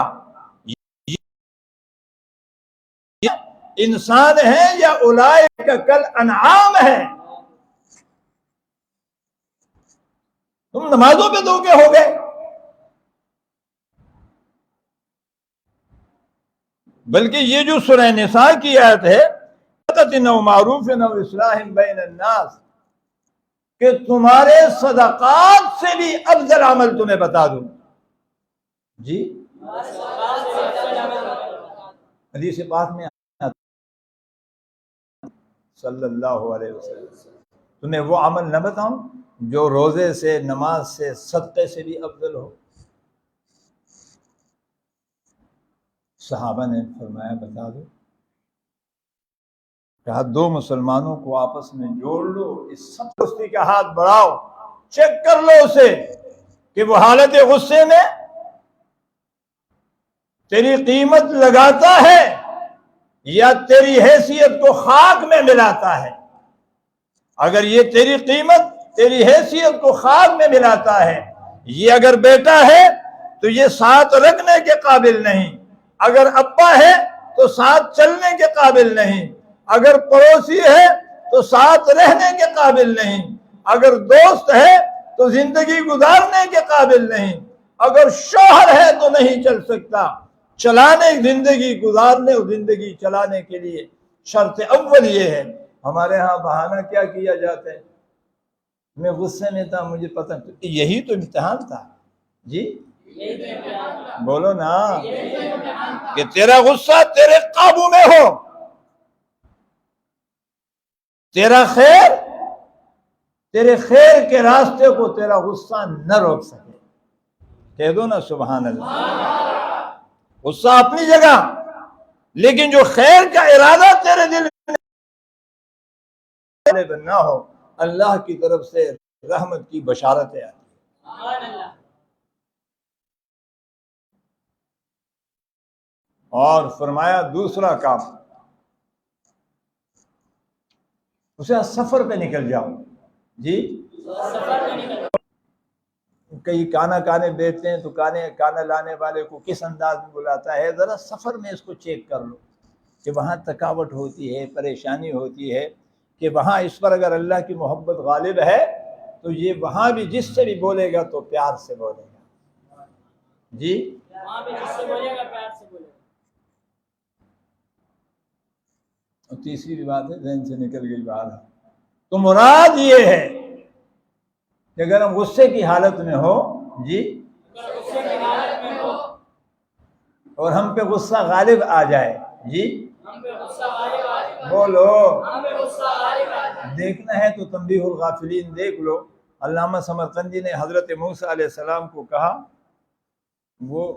انسان ہے یا اولئک کل انعام ہے. تم نمازوں پہ دھوکے ہو گئے. بلکہ یہ جو سورہ نساء کی آیت ہے نو معروف نو اصلاح بین الناس کہ تمہارے صدقات سے بھی افضل عمل تمہیں بتا دوں جی. حدیث پاک میں صلی اللہ علیہ وسلم تمہیں وہ عمل نہ بتاؤں جو روزے سے، نماز سے، صدقے سے بھی افضل ہو؟ صحابہ نے فرمایا بتا دو. کہا 2 مسلمانوں کو آپس میں جوڑ لو، اس سب دوستی کا ہاتھ بڑھاؤ، چیک کر لو اسے کہ وہ حالت غصے میں تیری قیمت لگاتا ہے یا تیری حیثیت کو خاک میں ملاتا ہے. اگر یہ تیری قیمت، تیری حیثیت کو خاک میں ملاتا ہے، یہ اگر بیٹا ہے تو یہ ساتھ رکھنے کے قابل نہیں، اگر ابا ہے تو ساتھ چلنے کے قابل نہیں، اگر پڑوسی ہے تو ساتھ رہنے کے قابل نہیں، اگر دوست ہے تو زندگی گزارنے کے قابل نہیں، اگر شوہر ہے تو نہیں چل سکتا. چلانے زندگی گزارنے اور زندگی چلانے کے لیے شرط اول یہ ہے. ہمارے ہاں بہانہ کیا کیا جاتا ہے، میں غصے میں تھا مجھے پتہ نہیں. یہی تو امتحان تھا جی. بولو نا کہ تیرا غصہ تیرے قابو میں ہو، تیرا خیر، تیرے خیر کے راستے کو تیرا غصہ نہ روک سکے. کہہ دو نا سبحان اللہ. غصہ اپنی جگہ، لیکن جو خیر کا ارادہ تیرے دل میں نہ ہو، اللہ کی طرف سے رحمت کی بشارتیں آتی ہیں. اور فرمایا دوسرا کام، اسے سفر پہ نکل جاؤ جی. کئی کانا کانے بیچتے ہیں تو کانا لانے والے کو کس انداز میں بلاتا ہے، ذرا سفر میں اس کو چیک کر لو کہ وہاں تھکاوٹ ہوتی ہے، پریشانی ہوتی ہے، کہ وہاں اس پر اگر اللہ کی محبت غالب ہے تو یہ وہاں بھی جس سے بھی بولے گا تو پیار سے بولے گا جی. وہاں بھی جس سے بولے گا پیار سے بولے گا. اور تیسری بھی بات ہے ذہن سے نکل گئی باہر، تو مراد یہ ہے کہ اگر ہم غصے کی حالت میں ہو جی، اور ہم پہ غصہ غالب آ جائے جی، بولو. دیکھنا ہے تو تنبیہ الغافلین دیکھ لو. علامہ سمرقندی نے حضرت موسیٰ علیہ السلام کو کہا، وہ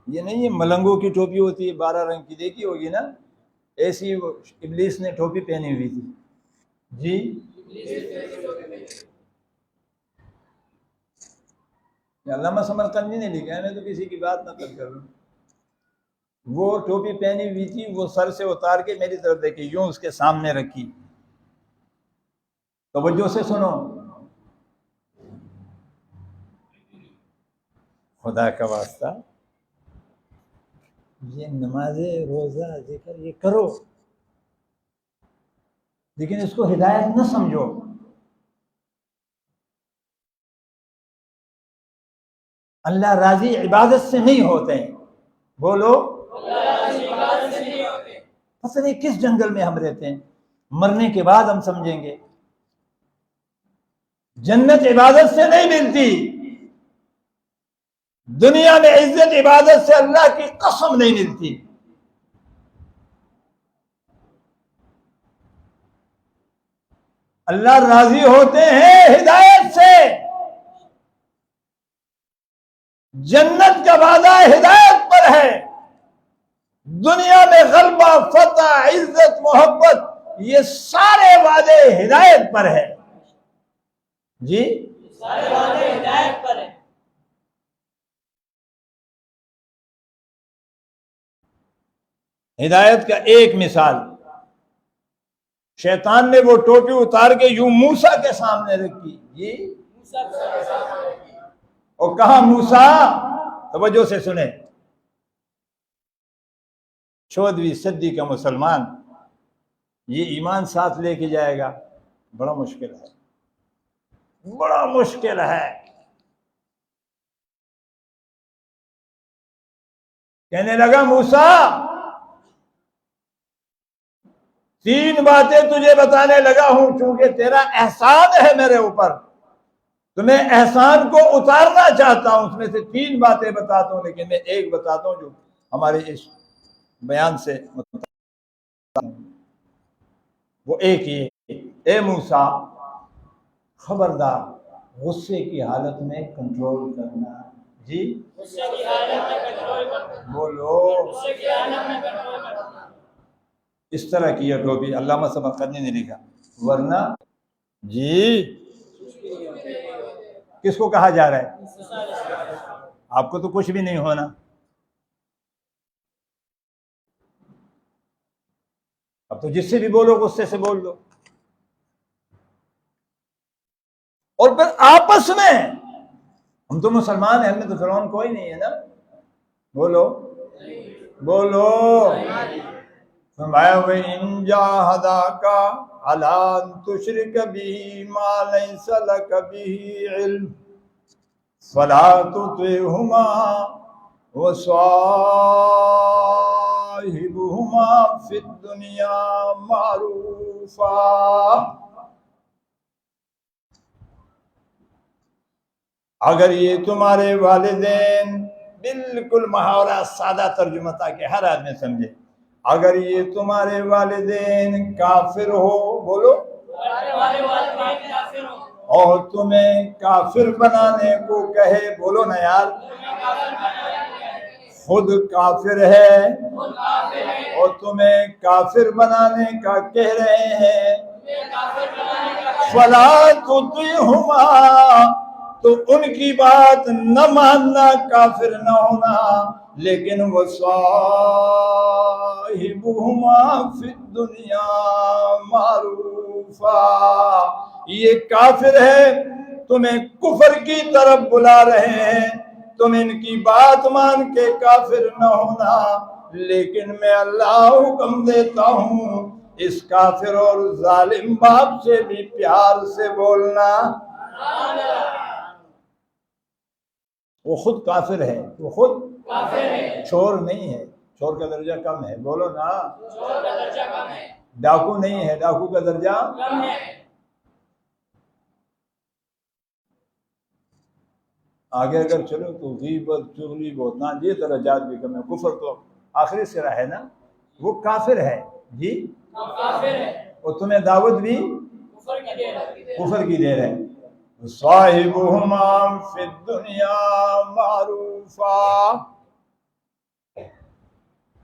یہ نہیں ہے ملنگوں کی ٹوپی ہوتی ہے 12 رنگ کی، دیکھی ہوگی نا، ایسی وہ ابلیس نے ٹوپی پہنی ہوئی تھی جی. علامہ سمرقندی نے لکھا ہے، میں تو کسی کی بات نقل کر رہا ہوں. وہ ٹوپی پہنی ہوئی تھی، وہ سر سے اتار کے میری طرف دیکھی، یوں اس کے سامنے رکھی. توجہ سے سنو، خدا کا واسطہ یہ نماز روزہ ذکر یہ کرو، لیکن اس کو ہدایت نہ سمجھو. اللہ راضی عبادت سے نہیں ہوتے ہیں. بولو، پتہ نہیں کس جنگل میں ہم رہتے ہیں. مرنے کے بعد ہم سمجھیں گے. جنت عبادت سے نہیں ملتی. دنیا میں عزت عبادت سے اللہ کی قسم نہیں ملتی. اللہ راضی ہوتے ہیں ہدایت سے. جنت کا وعدہ ہدایت پر ہے. دنیا میں غلبہ، فتح، عزت، محبت، یہ سارے وعدے ہدایت پر ہے. جی سارے وعدے ہدایت پر ہیں. ہدایت کا ایک مثال، شیطان نے وہ ٹوپی اتار کے یوں موسیٰ کے سامنے رکھی. جی اور کہا موسیٰ، توجہ سے سنیں، 14ویں صدی کا مسلمان یہ ایمان ساتھ لے کے جائے گا، بڑا مشکل ہے، بڑا مشکل ہے. کہنے لگا موسیٰ، 3 باتیں تجھے بتانے لگا ہوں، چونکہ تیرا احسان ہے میرے اوپر، تو میں احسان کو اتارنا چاہتا ہوں. اس میں سے 3 باتیں بتاتا ہوں، لیکن میں ایک بتاتا ہوں جو ہمارے اس بیان سے وہ ایک ہی ہے. اے موسیٰ، خبردار غصے کی حالت میں کنٹرول کرنا. جی غصے کی حالت میں کنٹرول کرنا. بولو، غصے کی حالت میں کنٹرول کرنا. اس طرح کی یہ ٹوپی علامہ سمرقندی نے لکھا. ورنہ جی کس کو کہا جا رہا ہے؟ آپ کو تو کچھ بھی نہیں ہونا. اب تو جس سے بھی بولو غصے سے بول دو. اور پھر آپس میں ہم تو مسلمان ہیں، ہم میں تو فرعون کوئی نہیں ہے نا. بولو بولو. فرمایا وَإِن جَاهَدَاكَ عَلَىٰ أَن تُشْرِكَ بِي مَا لَيْسَ لَكَ بِهِ عِلْمٌ فَلَا تُطِعْهُمَا وَصَاحِبْهُمَا فِي الدُّنْيَا مَعْرُوفًا. اگر یہ تمہارے والدین، بالکل محاورہ سادہ ترجمہ تاکہ ہر آدمی سمجھے، اگر یہ تمہارے والدین کافر ہو، بولو، اور تمہیں کافر بنانے کو کہے، بولو نا یار، خود کافر ہے اور تمہیں کافر بنانے کا کہہ رہے ہیں، فلا تطیعہما، تو ان کی بات نہ ماننا، کافر نہ ہونا، لیکن وصاحبہما فی الدنیا معروفا، یہ کافر ہے، تمہیں کفر کی طرف بلا رہے ہیں، تم ان کی بات مان کے کافر نہ ہونا، لیکن میں اللہ حکم دیتا ہوں اس کافر اور ظالم باپ سے بھی پیار سے بولنا. وہ خود کافر ہے، وہ خود کافر ہے، چور نہیں ہے. چور کا درجہ کم ہے، بولو نا، چور کا درجہ کم ہے. ڈاکو نہیں ہے، ڈاکو کا درجہ کم ہے. آگے اگر چلو تو غیبت، چغلی، بہتان، یہ درجات بھی کم ہے. کفر تو آخری سرا ہے نا، وہ کافر ہے. جی کافر ہے، اور تمہیں دعوت بھی کفر کی دے رہے ہیں. صاحبہما فی الدنیا معروفا.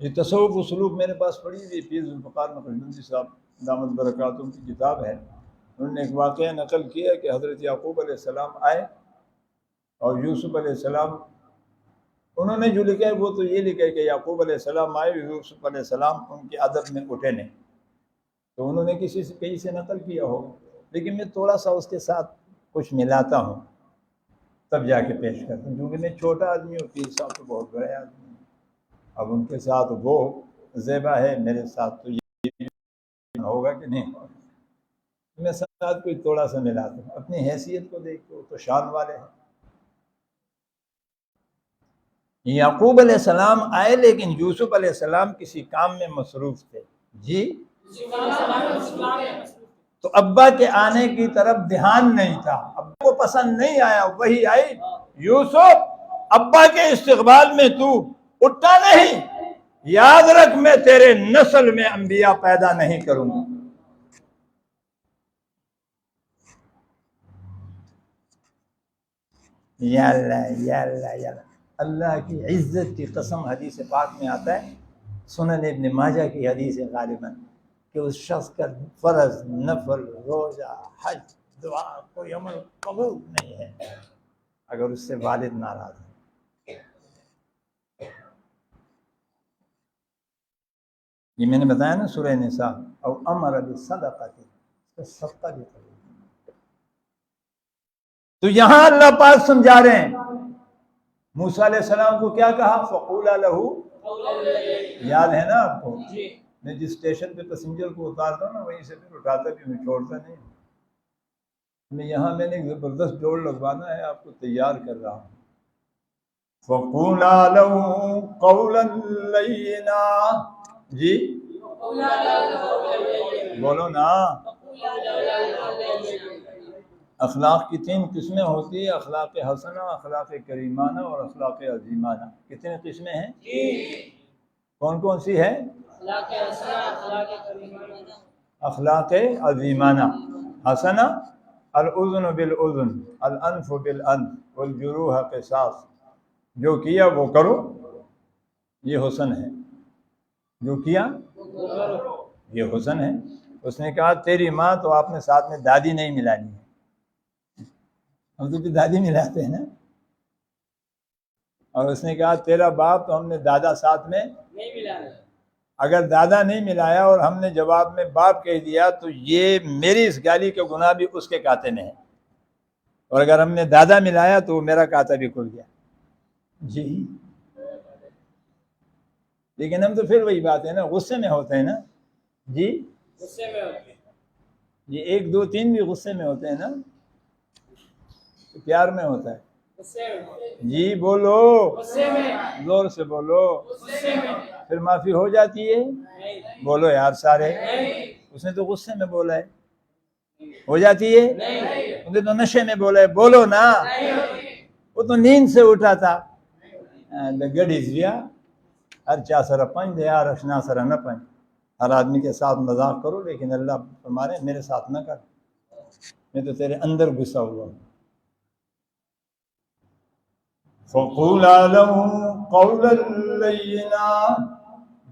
یہ تصوف و سلوک میرے پاس پڑھی ہوئی پیر ذوالفقار نقشبندی صاحب دامت برکاتہم کی کتاب ہے. انہوں نے ایک واقعہ نقل کیا کہ حضرت یعقوب علیہ السلام آئے اور یوسف علیہ السلام انہوں نے جو لکھا ہے وہ تو یہ لکھا ہے کہ یعقوب علیہ السلام آئے، یوسف علیہ السلام ان کی عدد میں اٹھے نہیں، تو انہوں نے کسی سے کہیں سے نقل کیا ہوگا، لیکن میں تھوڑا سا اس کے ساتھ کچھ ملاتا ہوں تب جا کے پیش کرتا ہوں، کیونکہ میں چھوٹا آدمی ہوں، پیر صاحب تو بہت بڑے آدمی ہیں، اب ان کے ساتھ وہ زیبا ہے، میرے ساتھ تو یہ ہوگا کہ نہیں ہوگا، میں ساتھ کوئی تھوڑا سا ملاتا ہوں، اپنی حیثیت کو دیکھو تو شان والے ہیں۔ یعقوب علیہ السلام آئے لیکن یوسف علیہ السلام کسی کام میں مصروف تھے، جی تو ابا کے آنے کی طرف دھیان نہیں تھا، ابا کو پسند نہیں آیا، وہی آئی یوسف ابا کے استقبال میں تو اٹھا نہیں، یاد رکھ میں تیرے نسل میں انبیاء پیدا نہیں کروں گا۔ یا اللہ یا اللہ یا اللہ، اللہ کی عزت کی قسم حدیث پاک میں آتا ہے، سنن ابن ماجہ کی حدیث ہے غالباً، کہ اس شخص کا فرض، نفل، روزہ، حج، دعا کوئی عمل قبول نہیں ہے اگر اس سے والد ناراض ہے۔ یہ میں نے بتایا نا سورہ نساء، او امر بالصدقۃ، صدقہ بھی کرو۔ تو یہاں اللہ پاک سمجھا رہے ہیں، موسیٰ علیہ السلام کو کیا کہا؟ فَقُولَا لَهُ، یاد ہے نا آپ کو؟ میں جس اسٹیشن پہ پیسنجر کو اتارتا ہوں نا وہیں سے پھر اٹھاتا بھی ہوں، چھوڑتا نہیں۔ میں یہاں میں نے ایک زبردست جوڑ لگوانا ہے، آپ کو تیار کر رہا ہوں۔ فَقُولَا لَهُ قَوْلًا لَيِّنًا، جی بولو نا۔ اخلاق کی 3 قسمیں ہوتی ہیں، اخلاق حسنہ، اخلاق کریمانہ اور اخلاق عظیمانہ۔ کتنے قسمیں ہیں؟ کون کون سی ہے؟ اخلاق عظیمانہ، حسنہ، الاذن بالاذن، الانف بالانف، والجروح قصاص، جو کیا وہ کرو، یہ حسن ہے، جو کیا یہ حسن ہے۔ اس نے کہا تیری ماں تو آپ نے ساتھ میں دادی نہیں ملانی ہے، ہم تو بھی دادی ملاتے ہیں نا، اور اس نے کہا تیرا باپ تو ہم نے دادا ساتھ میں نہیں ملانا، اگر دادا نہیں ملایا اور ہم نے جواب میں باپ کہہ دیا تو یہ میری اس گالی کا گناہ بھی اس کے کاتے میں ہے، اور اگر ہم نے دادا ملایا تو میرا کاتا بھی کھل گیا۔ جی لیکن ہم تو پھر وہی بات ہے نا، غصے میں ہوتے ہیں نا، جی غصے میں ہوتے ہیں، یہ 1 2 3 بھی غصے میں ہوتے ہیں نا، پیار میں ہوتا ہے، جی بولو، زور سے بولو، پھر معافی ہو جاتی ہے، بولو یار سارے، اس نے تو غصے میں بولا ہے، ہو جاتی ہے، اس نے تو نشے میں بولا ہے، بولو نا، وہ تو نیند سے اٹھا تھا، گڑی ہر چا سر پنج دے یار اشنا سر نہ پنج، ہر آدمی کے ساتھ مذاق کرو لیکن اللہ فرما رہے میرے ساتھ نہ کر، میں تو تیرے اندر گھسا ہوا ہوں۔ فَقُولَا لَهُ قَوْلًا لَيِّنًا،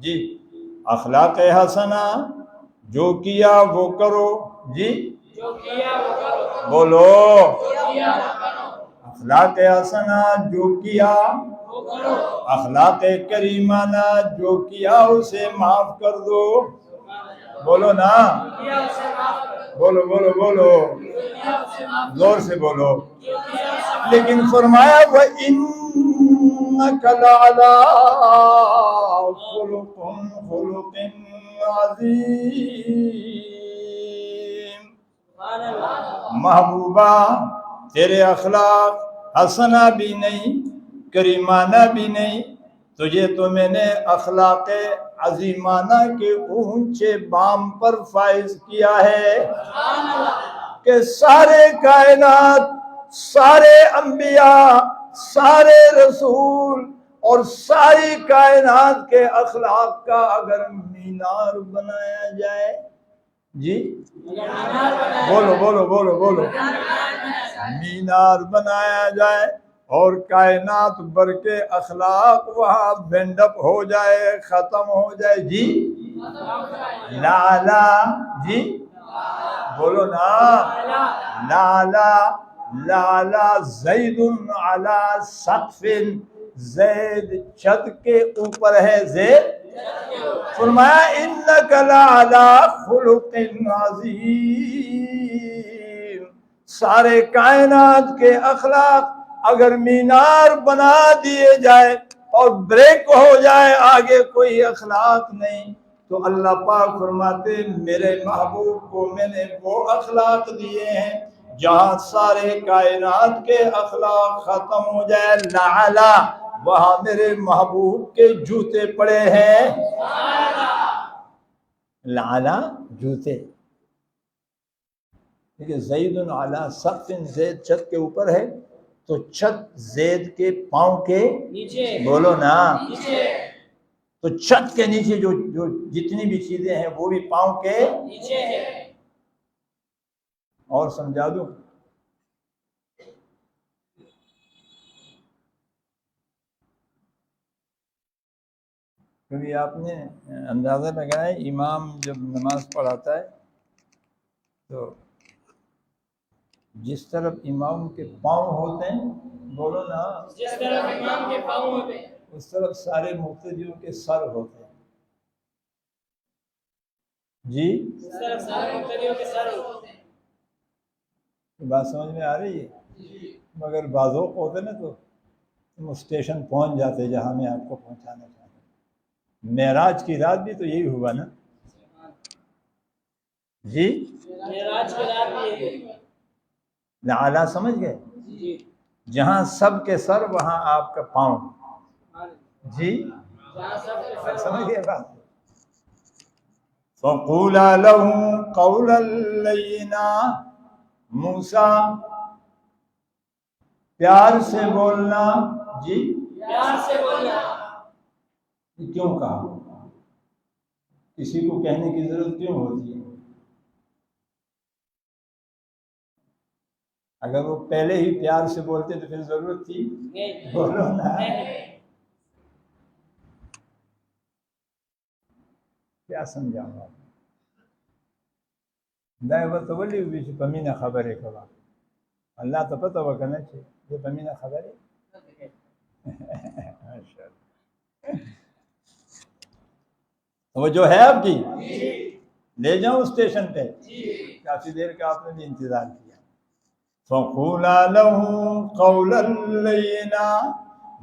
جی اخلاق حسنہ، جو کیا وہ کرو، جی بولو، اخلاق حسنہ جو کیا، اخلاق کریمانہ جو کیا اسے معاف کر دو، بولو نا، بولو بولو بولو، زور سے بولو۔ لیکن فرمایا وَإِنَّكَ لَعَلَىٰ خُلُقٍ عَظِيمٍ، محبوبہ تیرے اخلاق حسنہ بھی نہیں، کریمانہ بھی نہیں، تجھے تو میں نے اخلاق عظیمانہ کے اونچے بام پر فائز کیا ہے کہ سارے کائنات، سارے انبیاء، سارے رسول اور ساری کائنات کے اخلاق کا اگر مینار بنایا جائے، جی بولو بولو بولو بولو، مینار بنایا جائے اور کائنات بھر کے اخلاق وہاں بینڈ اپ ہو جائے، ختم ہو جائے، جی لالا، جی بولو نا، لالا لعلا زید علی سقف، زید چھت کے اوپر ہے، زید فرمایا انک لعلی خلق عظیم، سارے کائنات کے اخلاق اگر مینار بنا دیے جائے اور بریک ہو جائے، آگے کوئی اخلاق نہیں، تو اللہ پاک فرماتے میرے محبوب کو میں نے وہ اخلاق دیے ہیں جہاں سارے کائنات کے اخلاق ختم ہو جائے، لعلا وہاں میرے محبوب کے جوتے پڑے ہیں، لعلا جوتے، دیکھیں زید علی سقف، زید چھت کے اوپر ہے تو چھت زید کے پاؤں کے نیچے، بولو نا نیچے، تو چھت کے نیچے جو جتنی بھی چیزیں ہیں وہ بھی پاؤں کے نیچے ہے۔ اور سمجھا دوں، کبھی آپ نے اندازہ لگایا امام جب نماز پڑھاتا ہے تو جس طرف امام کے پاؤں ہوتے ہیں، بولو نا جس طرف امام کے پاؤں ہوتے ہیں اس طرف سارے مقتدیوں کے سر ہوتے ہیں، جی اس طرف سارے مقتدیوں کے سر ہوتے ہیں، بات سمجھ میں آ رہی ہے؟ مگر بعضوں ہوتے نا تو تم اسٹیشن پہنچ جاتے جہاں میں آپ کو پہنچانا چاہتا ہوں۔ معراج کی رات بھی تو یہی ہوا نا جی، معراج کی رات بھی یہی ہوا، لعلا سمجھ گئے، جہاں سب کے سر وہاں آپ کا پاؤں، جی سمجھ گئے بات۔ فَقُولَا لَهُ قَوْلًا لَّيِّنًا، موسیٰ پیار سے بولنا، جی پیار سے بولنا، کیوں کہا؟ کسی کو کہنے کی ضرورت کیوں ہوتی ہے؟ اگر وہ پہلے ہی پیار سے بولتے تو پھر ضرورت تھی؟ بولو نا، کیا سمجھاؤں آپ؟ دائیں بتولی ہوئی چھے پمینہ خبر ہے کبا اللہ تو پتہ وکرنا چھے یہ پمینہ خبر ہے وہ جو ہے آپ کی لے جاؤں اسٹیشن پہ، کافی دیر کا آپ نے بھی انتظار کیا۔ فَقُولَا لَهُ قَوْلًا لَّيِّنًا،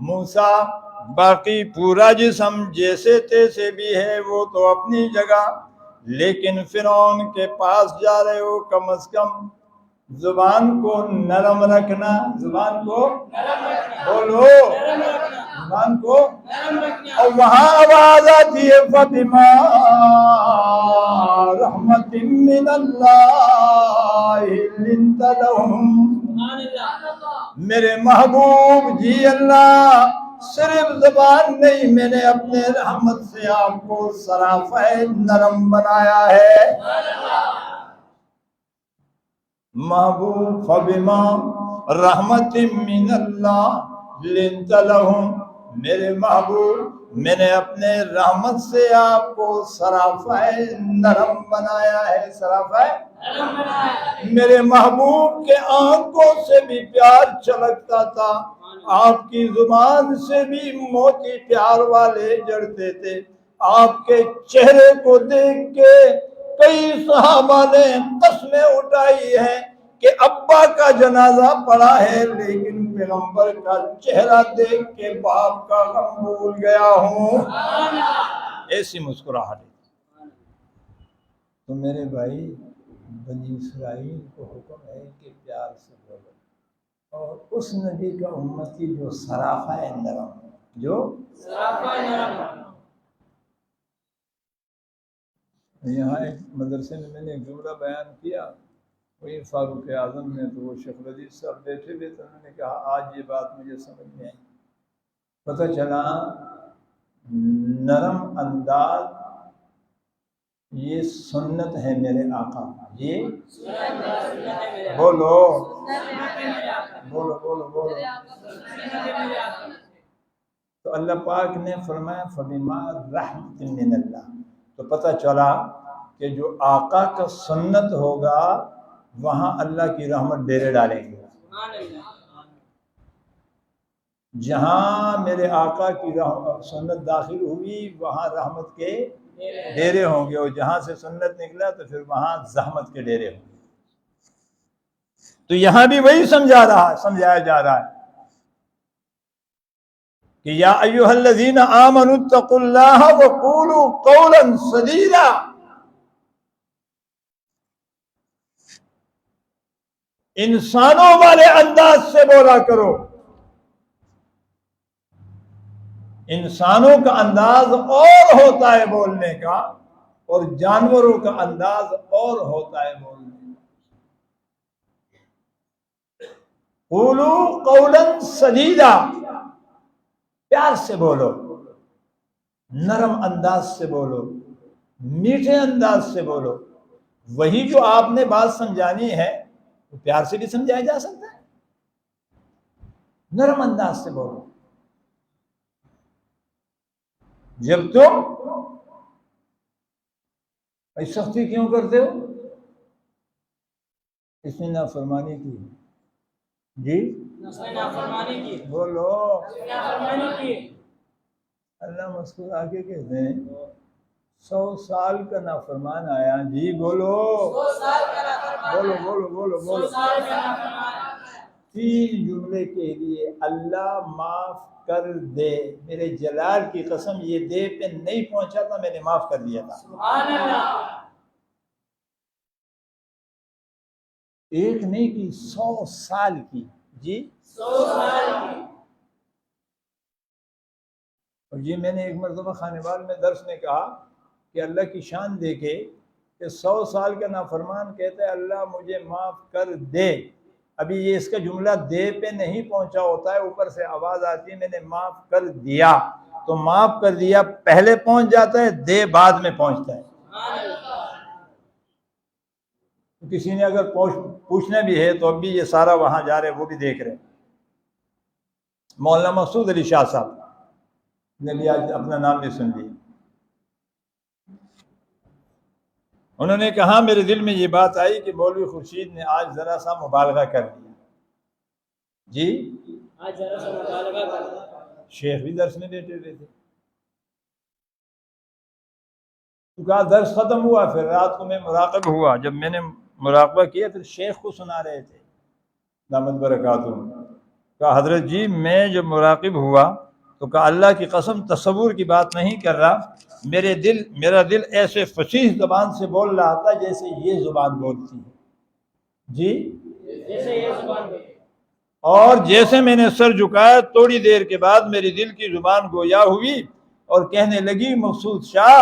موسیٰ باقی پورا جسم جیسے تیسے بھی ہے وہ تو اپنی جگہ، لیکن فرعون کے پاس جا رہے ہو، کم از کم زبان کو نرم رکھنا، زبان کو بولو، زبان کو، اور وہاں آواز آتی ہے فَبِمَا رَحْمَةٍ مِّنَ اللَّهِ لِنْتَ لَهُمْ، میرے محبوب جی اللہ صرف زبان نہیں، میں نے اپنے رحمت سے آپ کو صرافہ نرم بنایا ہے، محبوب فَبِمَا رَحْمَةٍ مِّنَ اللَّهِ لِنْتَ لَهُمْ، میرے محبوب میں نے اپنے رحمت سے آپ کو صرافہ نرم بنایا ہے، صرافہ نرم بنایا ہے، میرے محبوب کے آنکھوں سے بھی پیار چھلکتا تھا، آپ کی زبان سے بھی موتی پیار والے جڑتے تھے، آپ کے چہرے کو دیکھ کے کئی صحابہ نے قسمیں اٹھائی ہیں کہ ابا کا جنازہ پڑا ہے لیکن پیغمبر کا چہرہ دیکھ کے باپ کا غم بھول گیا ہوں، ایسی مسکراہٹ۔ تو میرے بھائی بنی اسرائیل کو حکم ہے کہ پیار سے بولو، اور اس نبی کا امتی جو صرافہ نرم، جو صرافہ نرم، یہاں ایک مدرسے میں نے ایک جملہ بیان کیا، وہی فاروق اعظم نے، تو وہ شیخ لذیذ صاحب بیٹھے ہوئے تو انہوں نے کہا آج یہ بات مجھے سمجھ میں آئی، پتہ چلا نرم انداز یہ سنت ہے میرے آقا کا، یہ بولو بولو بولو بولو، تو اللہ پاک نے فرمایا فَبِمَا رَحْمَةٍ مِّنَ اللَّهِ، تو پتہ چلا کہ جو آقا کا سنت ہوگا وہاں اللہ کی رحمت ڈیرے ڈالے گی، جہاں میرے آقا کی سنت داخل ہوئی وہاں رحمت کے ڈیرے ہوں گے، اور جہاں سے سنت نکلا تو پھر وہاں زحمت کے ڈیرے ہوں گے۔ تو یہاں بھی وہی سمجھایا جا رہا ہے کہ یا ایھا الذین آمنوا اتقوا اللہ وقولوا قولا سدیدا، انسانوں والے انداز سے بولا کرو۔ انسانوں کا انداز اور ہوتا ہے بولنے کا، اور جانوروں کا انداز اور ہوتا ہے بولنے کا۔ قولوا قولا سدیدا، پیار سے بولو، نرم انداز سے بولو، میٹھے انداز سے بولو۔ وہی جو آپ نے بات سمجھانی ہے وہ پیار سے بھی سمجھایا جا سکتا ہے، نرم انداز سے بولو۔ جب تم سختی کیوں کرتے ہو؟ اس نے نافرمانی کی جی، بولو۔ اللہ مسکور آگے کہتے ہیں 100 سال کا نافرمان آیا جی، بولو بولو بولو بولو بولو۔ 3 جملے کے لیے اللہ معاف کر دے، میرے جلال کی قسم یہ دے پہ نہیں پہنچا تھا، میں نے معاف کر دیا تھا۔ ایک نہیں کی، 100 سال کی جی، 100 سال کی۔ اور یہ میں نے ایک مرتبہ خانے بال میں درس میں کہا کہ اللہ کی شان دیکھے کہ 100 سال کا نافرمان کہتا ہے اللہ مجھے معاف کر دے، ابھی یہ اس کا جملہ دے پہ نہیں پہنچا ہوتا ہے، اوپر سے آواز آتی ہے میں نے معاف کر دیا، تو معاف کر دیا پہلے پہنچ جاتا ہے، دے بعد میں پہنچتا ہے۔ کسی نے اگر پوچھنا بھی ہے تو اب بھی یہ سارا وہاں جا رہے وہ بھی دیکھ رہے ہیں۔ مولانا مسعود علی شاہ صاحب نے بھی آج اپنا نام بھی سن لیا، انہوں نے کہا میرے دل میں یہ بات آئی کہ مولوی خورشید نے آج ذرا سا مبالغہ کر دیا جی، آج ذرا سا مبالغہ کر دیا۔ شیخ بھی درس میں لیٹے ہوئے تھے، تو کہا درس ختم ہوا، پھر رات کو میں مراقب ہوا، جب میں نے مراقبہ کیا پھر شیخ کو سنا رہے تھے دامت برکاتہ، کہا حضرت جی میں جب مراقب ہوا تو کہا اللہ کی قسم تصور کی بات نہیں کر رہا، میرا دل ایسے فصیح زبان سے بول رہا تھا جیسے یہ زبان بولتی ہے جی، جیسے یہ زبان بولتی ہے، اور جیسے میں نے سر جھکایا تھوڑی دیر کے بعد میری دل کی زبان گویا ہوئی اور کہنے لگی مسعود شاہ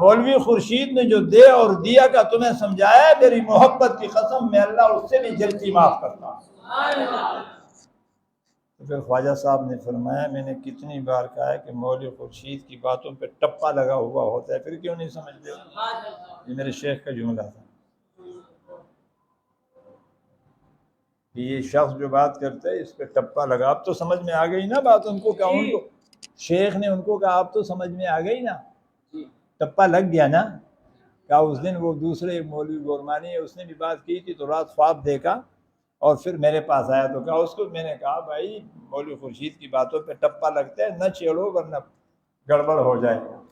مولوی خورشید نے جو دے اور دیا کا تمہیں سمجھایا، میری محبت کی قسم میں اللہ اس سے بھی جلدی معاف کرتا ہوں۔ تو پھر خواجہ صاحب نے فرمایا میں نے کتنی بار کہا ہے کہ مولوی خورشید کی باتوں پہ ٹپا لگا ہوا ہوتا ہے، پھر کیوں نہیں سمجھتے ہو؟ یہ میرے شیخ کا جملہ تھا کہ یہ شخص جو بات کرتا ہے اس پہ ٹپا لگا۔ اب تو سمجھ میں آ گئی نا بات، ان کو کہا، ان کو شیخ نے ان کو کہا اب تو سمجھ میں آ گئی نا، ٹپا لگ گیا نا۔ کہا اس دن وہ دوسرے مولوی گورمانی ہے اس نے بھی بات کی تھی تو رات خواب دیکھا اور پھر میرے پاس آیا، تو کہا اس کو میں نے کہا بھائی مولوی خورشید کی باتوں پہ ٹپا لگتا ہے، نہ چھیڑو ورنہ گڑبڑ ہو جائے گا۔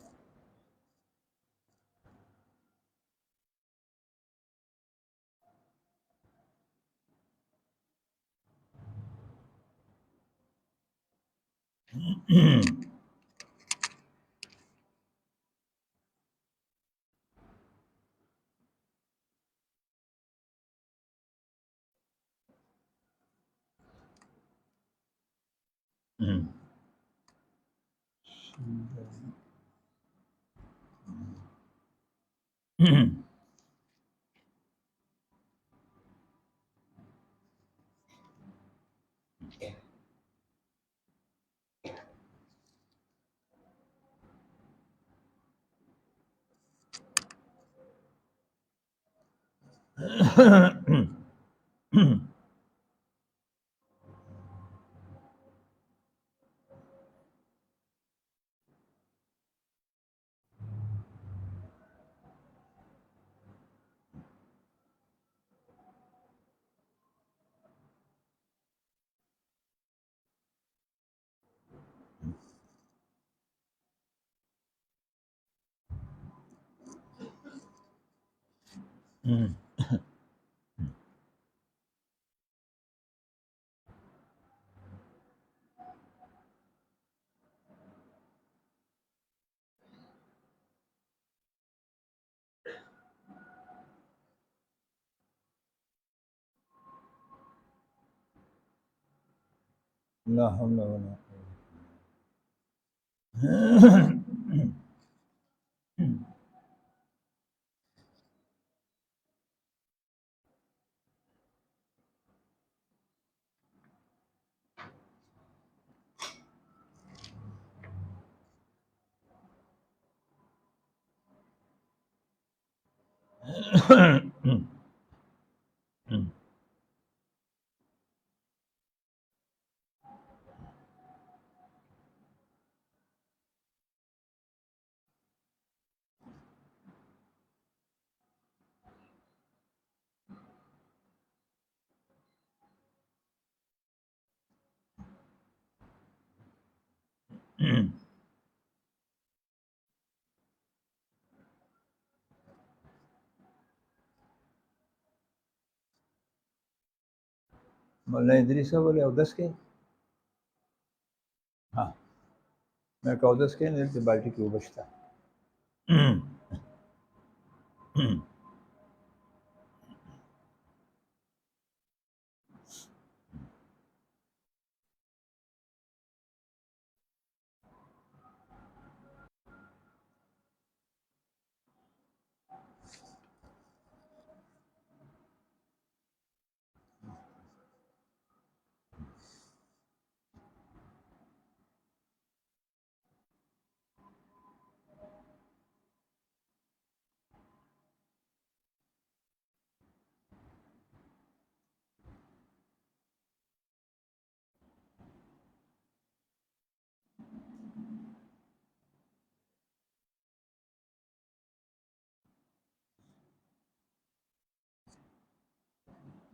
لا حول ولا قوة. مولانا ادریس صاحب بولے اودس کے ہاں میں کہ اودس کے نہیں بالٹی کیوں بچتا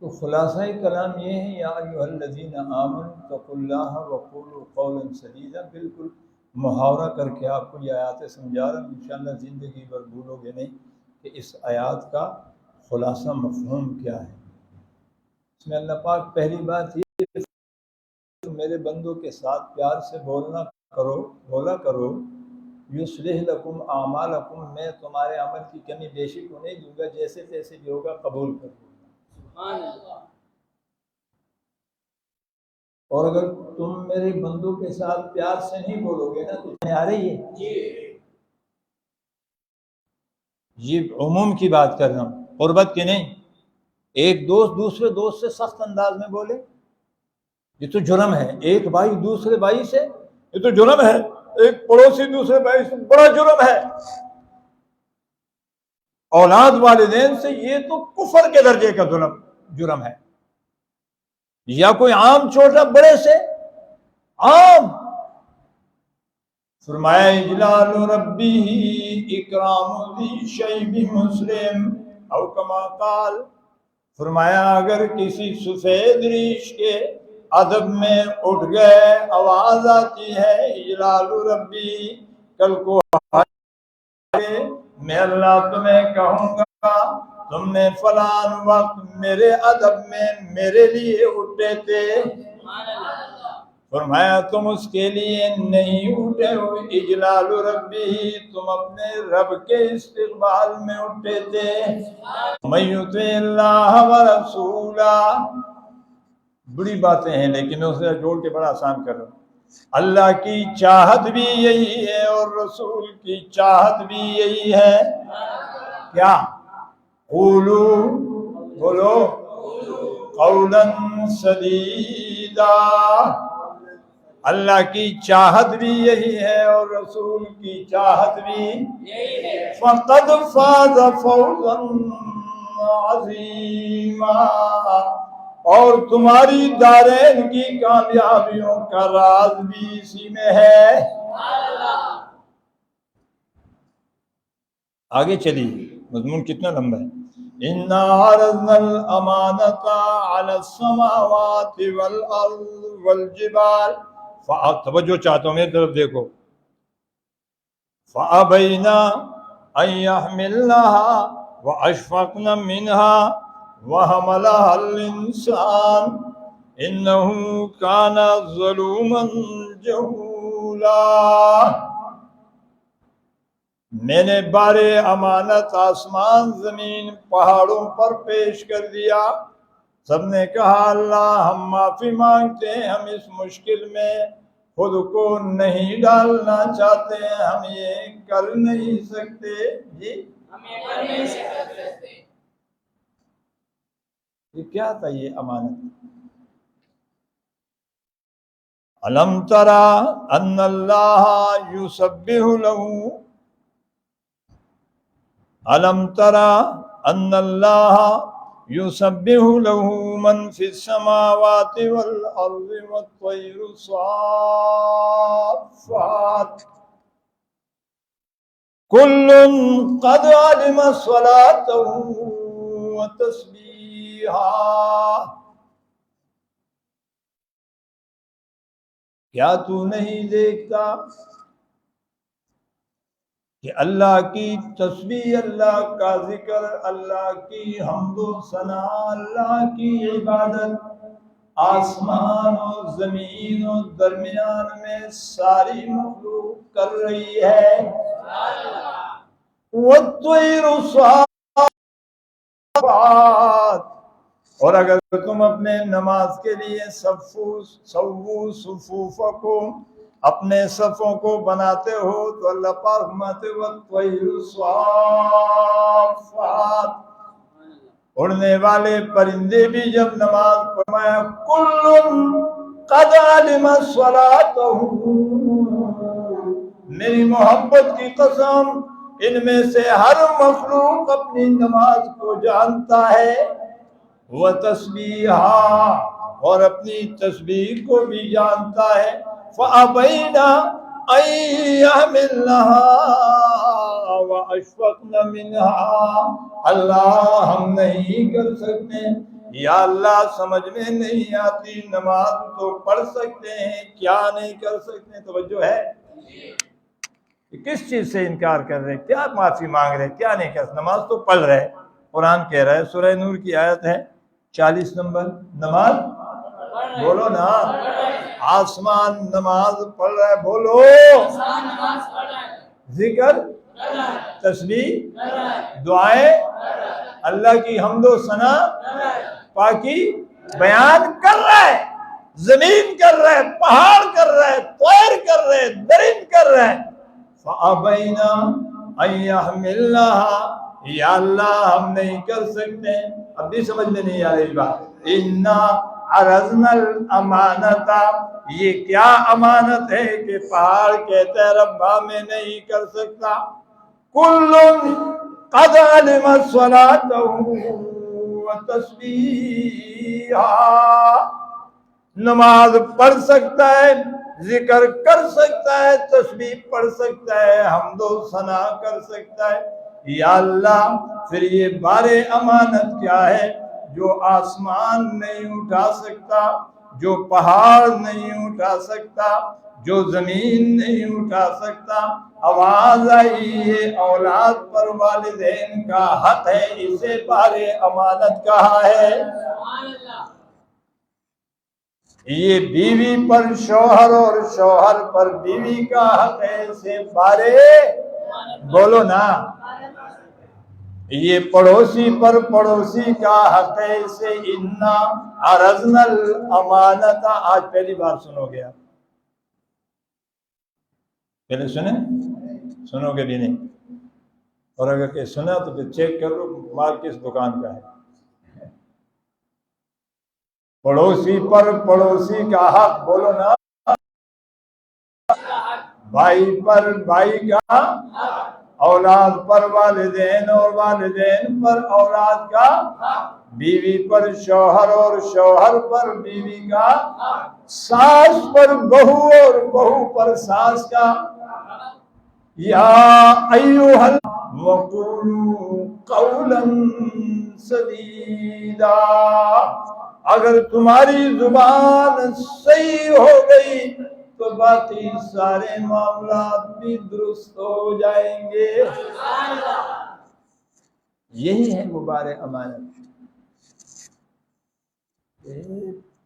تو خلاصہ کلام یہ ہے یا ایھا الذین آمنوا اتقوا اللہ وقولوا قولا سدیدا. بالکل محاورہ کر کے آپ کو یہ آیاتیں سمجھا رہا ہوں، انشاءاللہ زندگی بھر بھولو گے نہیں کہ اس آیات کا خلاصہ مفہوم کیا ہے. اس میں اللہ پاک پہلی بات یہ میرے بندوں کے ساتھ پیار سے بولا کرو یصلح لکم اعمالکم، میں تمہارے عمل کی کمی بیشی کو نہیں دوں گا، جیسے تیسے بھی ہوگا قبول کر لوں گا. اور اگر تم میرے بندوں کے ساتھ پیار سے نہیں بولو گے نا تو تمہیں آ رہی ہے یہ عموم کی بات کر رہا ہوں، قربت کی نہیں. ایک دوست دوسرے دوست سے سخت انداز میں بولے یہ تو جرم ہے. ایک بھائی دوسرے بھائی سے یہ تو جرم ہے. ایک پڑوسی دوسرے بھائی سے بڑا جرم ہے. اولاد والدین سے یہ تو کفر کے درجے کا جرم ہے. یا کوئی عام چھوٹا بڑے سے عام. فرمایا اجلال ربی اکرام ذی شیب مسلم او کما قال. فرمایا اگر کسی سفید ریش کے ادب میں اٹھ گئے آواز آتی ہے اجلال ربی، کل کو میں اللہ تمہیں کہوں گا تم نے فلان وقت میرے ادب میں میرے لیے اٹھے تھے. فرمایا تم اس کے لیے نہیں اٹھے ہو، اجلال ربی تم اپنے رب کے استقبال میں اٹھے تھے. من یطع اللہ ورسولہ، بڑی باتیں ہیں لیکن میں اسے جوڑ کے بڑا آسان کر رہا ہوں. اللہ کی چاہت بھی یہی ہے اور رسول کی چاہت بھی یہی ہے. کیا؟ قولو بولو قولا سدیدا. اللہ کی چاہت بھی یہی ہے اور رسول کی چاہت بھی یہی ہے. فقد فاز فوزا عظیما، اور تمہاری دارین کی کامیابیوں کا راز بھی اسی میں ہے. آگے چلیے، مضمون کتنا لمبا ہے. اِنَّا عَرَضْنَا الْأَمَانَةَ عَلَى السَّمَاوَاتِ وَالْأَرْضِ وَالْجِبَالِ. توجہ چاہتا ہوں میری طرف دیکھو. فَأَبَيْنَا أَن يَحْمِلْنَهَا وأشفقن منها وحملها الإنسان إنه كان ظلوما جهولا۔ میں نے بارے امانت آسمان زمین پہاڑوں پر پیش کر دیا۔ سب نے کہا اللہ ہم معافی مانگتے ہیں، ہم اس مشکل میں خود کو نہیں ڈالنا چاہتے ہیں، ہم یہ کر نہیں سکتے۔ جی یہ کیا تھا یہ امانت؟ الم ترى ان اللہ یسبح له الم ترى ان اللہ یسبح له من فی السماوات والارض والطیر صافات کل قد علم صلاته وتسبیحہ۔ کیا تو نہیں دیکھتا کہ اللہ کی تسبیح، اللہ کا ذکر، اللہ کی حمد و ثنا، اللہ کی عبادت آسمان و زمین و درمیان میں ساری مخلوق کر رہی ہے۔ وَالطَّيْرُ صَافَّاتٍ، اور اگر تم اپنے نماز کے لیے سوو صفوفکم، اپنے صفوں کو بناتے ہو تو اللہ پاک فرماتے وَالطَّيْرُ صَافَّاتٍ، اڑنے والے پرندے بھی جب نماز فرمایا کل قد علم صلاته، میری محبت کی قسم ان میں سے ہر مخلوق اپنی نماز کو جانتا ہے، وتسبیحا، اور اپنی تسبیح کو بھی جانتا ہے، فَأَبَيْنَا أَن يَحْمِلْنَهَا وَأَشْفَقْنَ مِنْهَا، اللہ ہم نہیں کر سکتے، یا اللہ سمجھ میں نہیں آتی، نماز تو پڑھ سکتے ہیں، کیا نہیں کر سکتے؟ توجہ ہے؟ کس چیز سے انکار کر رہے، کیا معافی مانگ رہے، کیا نہیں کر سکتے؟ نماز تو پڑھ رہے، قرآن کہہ رہا ہے، سورہ نور کی آیت ہے 40 نمبر، نماز بولو نا، آسمان نماز پڑھ رہا ہے، بولو، ذکر، تسبیح، دعائیں، اللہ کی حمد و ثنا، پاکی بیان کر رہا ہے، زمین کر رہا ہے، پہاڑ کر رہا ہے، طیر کر رہا ہے، درند کر رہا ہے، فَأَبَيْنَا أَن يَحْمِلْنَهَا، یا اللہ ہم نہیں کر سکتے۔ اب بھی سمجھ میں نہیں آ رہی بات، اِنَّا عَرَضْنَا الْأَمَانَةَ، یہ کیا امانت ہے کہ پہاڑ کہتا ہے ربا میں نہیں کر سکتا، کُلٌ قَدْ عَلِمَ صَلَاتَهُ وَتَسْبِيحَهُ، نماز پڑھ سکتا ہے، ذکر کر سکتا ہے، تسبیح پڑھ سکتا ہے، حمد و ثنا کر سکتا ہے، یا اللہ پھر یہ بار امانت کیا ہے جو آسمان نہیں اٹھا سکتا، جو پہاڑ نہیں اٹھا سکتا، جو زمین نہیں اٹھا سکتا؟ آواز آئی ہے اولاد پر والدین کا حق ہے، اسے بار امانت کہا ہے۔ یہ بیوی پر شوہر اور شوہر پر بیوی کا حق ہے، اسے بارے بولو نا، یہ پڑوسی پر پڑوسی کا حق ہے، اسے اِنَّا عَرَضْنَا الْأَمَانَةَ، آج پہلی بار سنو گے آپ، پہلے سنیں، سنو گے بھی نہیں، اور اگر کہ سنا تو پھر چیک کر لو مال کس دکان کا ہے۔ پڑوسی پر پڑوسی کا حق، بولو نا، بھائی پر بھائی کا، اولاد پر والدین اور والدین پر اولاد کا، بیوی پر شوہر اور شوہر پر بیوی کا، ساس پر بہو اور بہو پر ساس کا۔ یا ایھا وقولوا قولا سدیدا، اگر تمہاری زبان صحیح ہو گئی تو باقی سارے معاملات بھی درست ہو جائیں گے۔ یہی ہے غبار امانت۔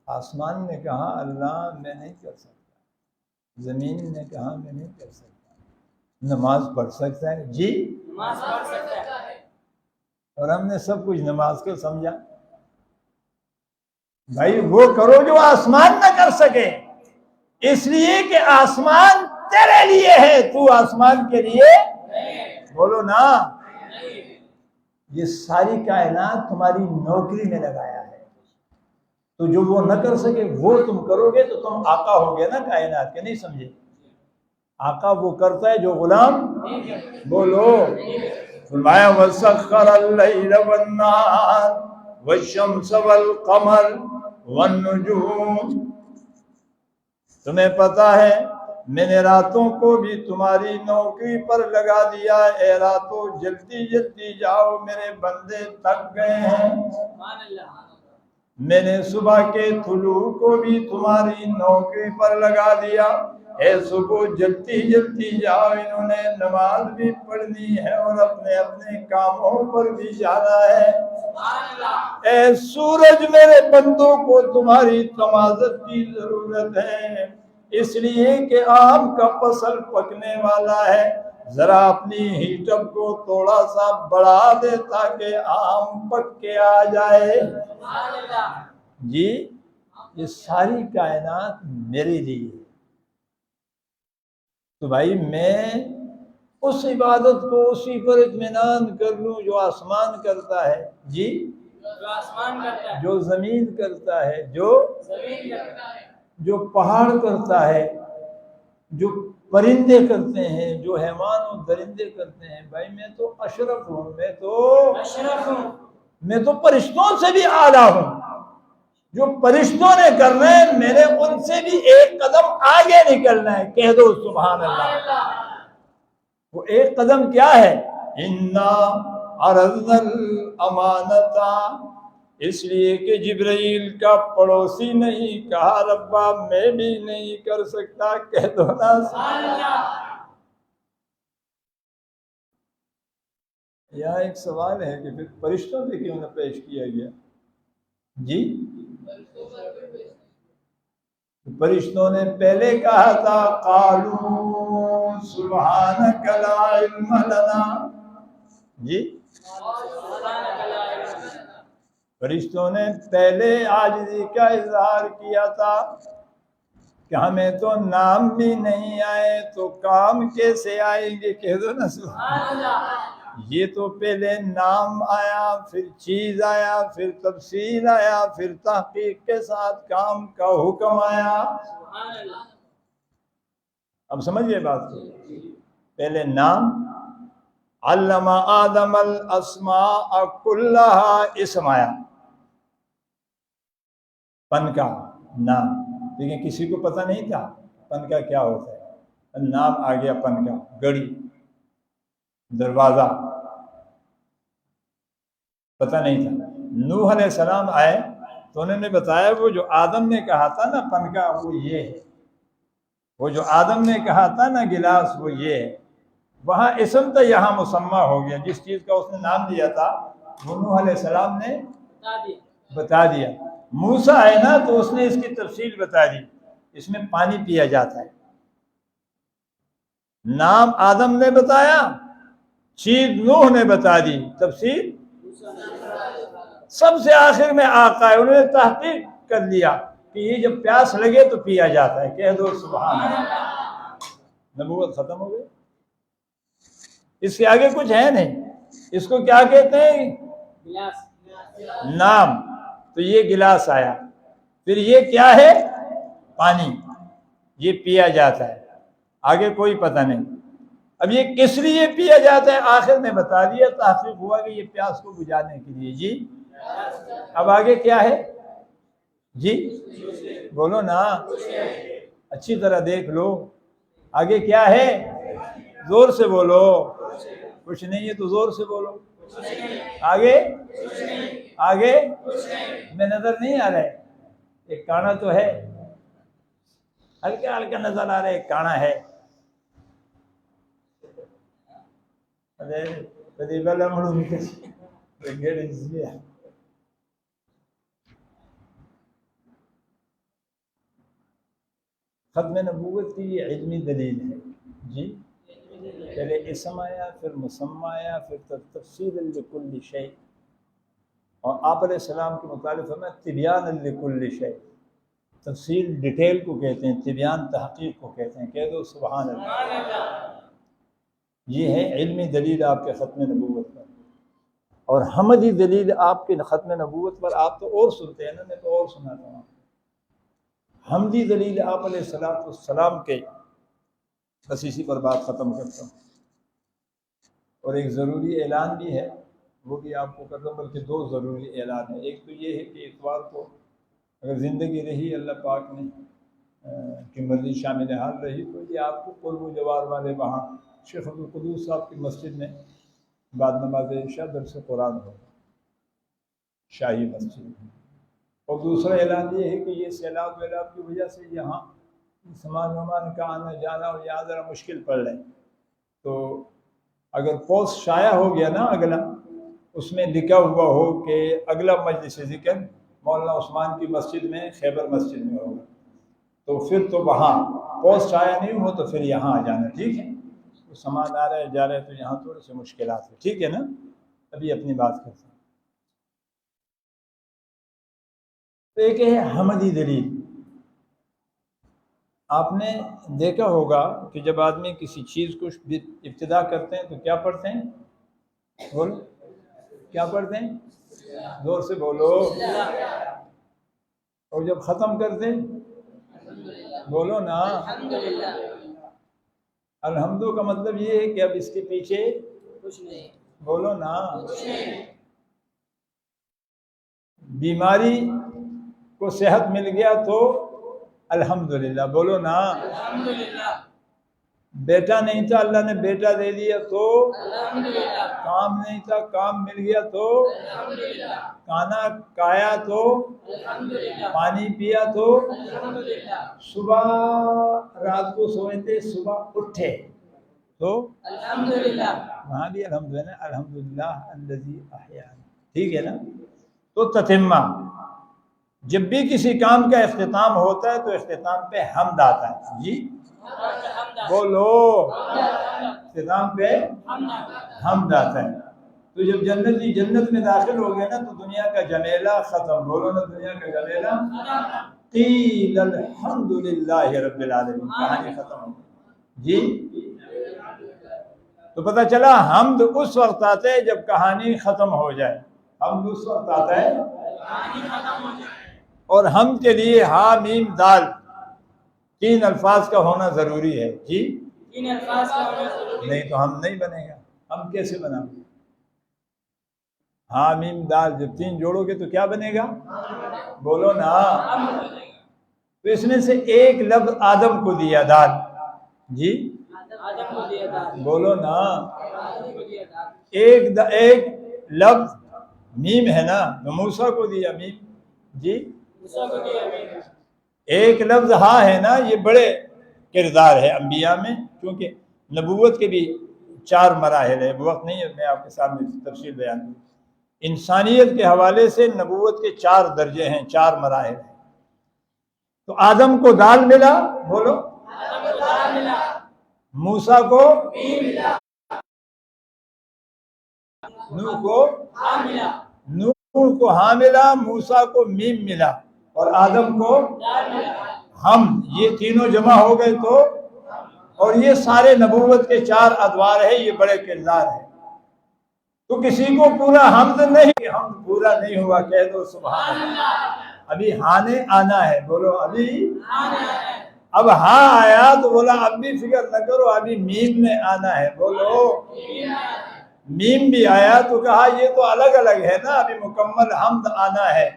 آسمان نے کہا اللہ میں نہیں کر سکتا، زمین نے کہا میں نہیں کر سکتا، نماز پڑھ سکتا ہے جی، نماز پڑھ سکتا ہے، اور ہم نے سب کچھ نماز کو سمجھا۔ بھائی وہ کرو جو آسمان نہ کر سکے، اس لیے کہ آسمان تیرے لیے ہے، تو آسمان کے لیے بولو نا۔ یہ ساری کائنات تمہاری نوکری میں لگایا ہے، تو جو وہ نہ کر سکے وہ تم کرو گے تو تم آقا ہو گے نا کائنات کے، نہیں سمجھے؟ آقا وہ کرتا ہے جو غلام بولو۔ فرمایا وَسَخَّرَ اللَّيْلَ وَالنَّهَارَ وَالشَّمْسَ وَالْقَمَرَ وَالنُّجُومَ۔ تمہیں پتا ہے میں نے راتوں کو بھی تمہاری نوکری پر لگا دیا، اے راتوں جلدی جلدی جاؤ میرے بندے تھک گئے ہیں۔ میں نے صبح کے طلوع کو بھی تمہاری نوکری پر لگا دیا، اے صبح جلدی جلدی جاؤ، انہوں نے نماز بھی پڑھنی ہے اور اپنے اپنے کاموں پر بھی جانا ہے۔ اے سورج میرے بندوں کو تمہاری تمازت کی ضرورت ہے، اس لیے کہ آم کا فصل پکنے والا ہے، ذرا اپنی ہیٹر کو تھوڑا سا بڑھا دے تاکہ آم پک کے آ جائے۔ جی یہ ساری کائنات میرے لیے، تو بھائی میں اس عبادت کو اسی پر اطمینان کر لوں جو آسمان کرتا ہے، جی جو آسمان کرتا ہے، جو زمین کرتا ہے، جو زمین کرتا ہے، جو پہاڑ کرتا ہے، جو پرندے کرتے ہیں، جو حیوان و درندے کرتے ہیں۔ بھائی میں تو اشرف ہوں، اشرف ہوں، میں تو فرشتوں سے بھی اعلیٰ ہوں۔ جو فرشتوں نے کرنا ہے میں نے ان سے بھی ایک قدم آگے نکلنا ہے، کہہ دو سبحان اللہ۔ وہ ایک قدم کیا ہے؟ اِنَّا عَرَضْنَا الْأَمَانَةَ، اس لیے کہ جبرائیل کا پڑوسی نہیں کہا ربا میں بھی نہیں کر سکتا، کہہ دو نا سبحان اللہ۔ یہاں ایک سوال ہے کہ پھر فرشتوں پہ کیوں نہ پیش کیا گیا؟ جی فرشتوں نے پہلے کہا تھا قالوا سبحانک لا علم لنا، جی فرشتوں نے پہلے عاجزی کا اظہار کیا تھا کہ ہمیں تو نام بھی نہیں آئے تو کام کیسے آئیں گے، کہہ دو نا سبحان اللہ۔ یہ تو پہلے نام آیا، پھر چیز آیا، پھر تفصیل آیا، پھر تحقیق کے ساتھ کام کا حکم آیا۔ اب سمجھئے بات کو، پہلے نام، علم آدم الاسماء کلہا، اسم آیا پن کا نام، لیکن کسی کو پتہ نہیں تھا پن کا کیا ہوتا ہے۔ نام آ گیا پن کا، گڑی، دروازہ، پتہ نہیں تھا۔ نوح علیہ السلام آئے تو انہوں نے بتایا وہ جو آدم نے کہا تھا نا پن کا وہ یہ ہے، وہ جو آدم نے کہا تھا نا گلاس وہ یہ ہے۔ وہاں اسم تھا، یہاں مسمى ہو گیا، جس چیز کا اس نے نام دیا تھا وہ نوح علیہ السلام نے بتا دیا۔ موسیٰ ہے نا تو اس نے اس کی تفصیل بتا دی، اس میں پانی پیا جاتا ہے۔ نام آدم نے بتایا، چیز نوح نے بتا دی، تفصیل سب سے آخر میں آقا ہے، انہوں نے تحقیق کر لیا کہ یہ جب پیاس لگے تو پیا جاتا ہے، کہہ دو سبحان اللہ۔ نبوت ختم ہو گئی، اس کے آگے کچھ ہے نہیں۔ اس کو کیا کہتے ہیں؟ نام۔ تو یہ گلاس آیا، پھر یہ کیا ہے؟ پانی، یہ پیا جاتا ہے، آگے کوئی پتہ نہیں۔ اب یہ کس لیے پیا جاتا ہے آخر میں بتا دیا، تحقیق ہوا کہ یہ پیاس کو بجھانے کے لیے۔ جی اب آگے کیا ہے؟ جی بولو نا، اچھی طرح دیکھ لو، آگے کیا ہے؟ زور سے بولو، کچھ نہیں ہے تو زور سے بولو۔ آگے آگے میں نظر نہیں آ رہا ہے، ایک کانا تو ہے، ہلکا ہلکا نظر آ رہا ہے، ایک کانا ہے۔ ختم نبوت کی یہ علمی دلیل ہے جی. پہلے اسم آیا، پھر مسمى آیا، پھر تفصیل لکل شیء، اور آپ علیہ السلام کے متعلق فرمایا تبیان لکل شیء. تفصیل ڈیٹیل کو کہتے ہیں، تبیان تحقیق کو کہتے ہیں. کہہ دو سبحان اللہ. یہ ہے علمی دلیل آپ کے ختم نبوت پر. اور حمدی دلیل آپ کے ختم نبوت پر آپ تو اور سنتے ہیں نا، میں تو اور سناتا ہوں. حمدی دلیل آپ علیہ السلام کے، بس اسی پر بات ختم کرتا ہوں. اور ایک ضروری اعلان بھی ہے، وہ بھی آپ کو کر دوں، بلکہ دو ضروری اعلان ہیں. ایک تو یہ ہے کہ اتوار کو اگر زندگی رہی اللہ پاک نے کی مرضی شامل حال رہی تو یہ آپ کو قرب و جوار والے وہاں شیخ عبدالقدوس صاحب کی مسجد میں بعد نماز عشاء درس قرآن ہوگا، شاہی مسجد میں. اور دوسرا اعلان یہ ہے کہ یہ سیلاب ویلاب کی وجہ سے یہاں سامان وامان کا آنا جانا اور یہاں ذرا مشکل پڑ رہے ہیں. تو اگر پوسٹ شائع ہو گیا نا اگلا، اس میں لکھا ہوا ہو کہ اگلا مجلس ذکر مولانا عثمان کی مسجد میں، خیبر مسجد میں ہوگا، تو پھر تو وہاں پوسٹ شائع نہیں ہو تو پھر یہاں آ جانا. ٹھیک ہے؟ تو سامان آ رہا ہے جا رہا ہے تو یہاں تھوڑے سے مشکلات ہیں. ٹھیک ہے نا؟ ابھی اپنی بات کرتے ہیں. تو ایک ہے حمدی دلیل. آپ نے دیکھا ہوگا کہ جب آدمی کسی چیز کو ابتدا کرتے ہیں تو کیا پڑھتے ہیں؟ بولو کیا پڑھتے ہیں؟ زور سے بولو. اور جب ختم کرتے ہیں بولو نا. الحمدو کا مطلب یہ ہے کہ اب اس کے پیچھے کچھ نہیں، بولو نا. بیماری کو صحت مل گیا تو الحمدللہ بولو نا. الحمدللہ. بیٹا نہیں تھا اللہ نے بیٹا دے دیا تو الحمدللہ. کام نہیں تھا کام مل گیا تو الحمدللہ. کھانا کھایا تو الحمدللہ. پانی پیا تو الحمدللہ. صبح رات کو سوئے تھے صبح اٹھے تو الحمدللہ. وہاں بھی الحمدللہ الحمدللہ الذی احیانا. ٹھیک ہے نا؟ تو تتمہ جب بھی کسی کام کا اختتام ہوتا ہے تو اختتام پہ حمد آتا ہے. جی بولو. اختتام پہ حمد آتا ہے. تو جب جنتی جنت میں داخل ہو گئے نا تو دنیا کا جمیلہ ختم. بولو نا دنیا کا جمیلہ. قیل الحمدللہ رب العالمین. کہانی ختم ہو گئی. جی تو پتہ چلا حمد اس وقت آتا ہے جب کہانی ختم ہو جائے. حمد اس وقت آتا ہے اور ہم کے لیے ہا میم دال تین الفاظ کا ہونا ضروری ہے. جی تین الفاظ کا ہونا ضروری ہے. نہیں تو ہم نہیں بنے گا. ہم کیسے بناؤں گے؟ ہا میم دال جب تین جوڑو گے تو کیا بنے گا؟ بولو نا. تو اس میں سے ایک لفظ آدم کو دیا دال. جی آدم کو دیا تھا. بولو نا. آدم کو دیا تھا. ایک لفظ میم ہے نا موسیٰ کو دیا میم. جی موسیٰ کو دیا. ایک لفظ ہاں ہے نا. یہ بڑے کردار ہے انبیاء میں، کیونکہ نبوت کے بھی 4 مراحل ہے. وقت نہیں ہے میں آپ کے سامنے تفصیل بیان کروں. انسانیت کے حوالے سے نبوت کے 4 درجے ہیں، 4 مراحل ہیں. تو آدم کو دال ملا. بولو. آدم کو دال ملا. موسیٰ کو ملا. نوح کو ہاں ملا. نوح کو ہاں ملا، موسیٰ کو میم ملا اور آدم کو دال ملا. ہم. یہ تینوں جمع ہو گئے تو، اور یہ سارے نبوت کے 4 ادوار ہیں. یہ بڑے کردار ہیں. تو کسی کو پورا حمد نہیں، حمد پورا نہیں ہوا. کہہ دو سبحان اللہ. ابھی ہاں نے آنا ہے. بولو ابھی اب ہاں آیا تو بولا اب بھی فکر نہ کرو ابھی میم میں آنا ہے. بولو میم بھی آیا تو کہا یہ تو الگ الگ ہے نا، ابھی مکمل حمد آنا ہے.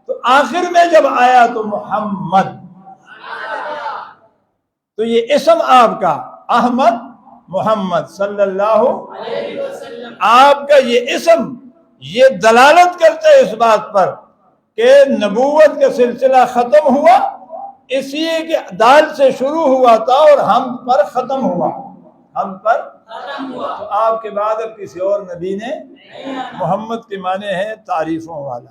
تو آخر میں جب آیا تو محمد. تو یہ اسم آپ کا احمد محمد صلی اللہ علیہ وسلم، آپ کا یہ اسم یہ دلالت کرتا ہے اس بات پر کہ نبوت کا سلسلہ ختم ہوا اس لیے کہ دال سے شروع ہوا تھا اور ہم پر ختم ہوا. ہم پر ختم ہوا، تو آپ کے بعد اب کسی اور نبی نے نہیں آنا، محمد کے معنی ہے تعریفوں والا،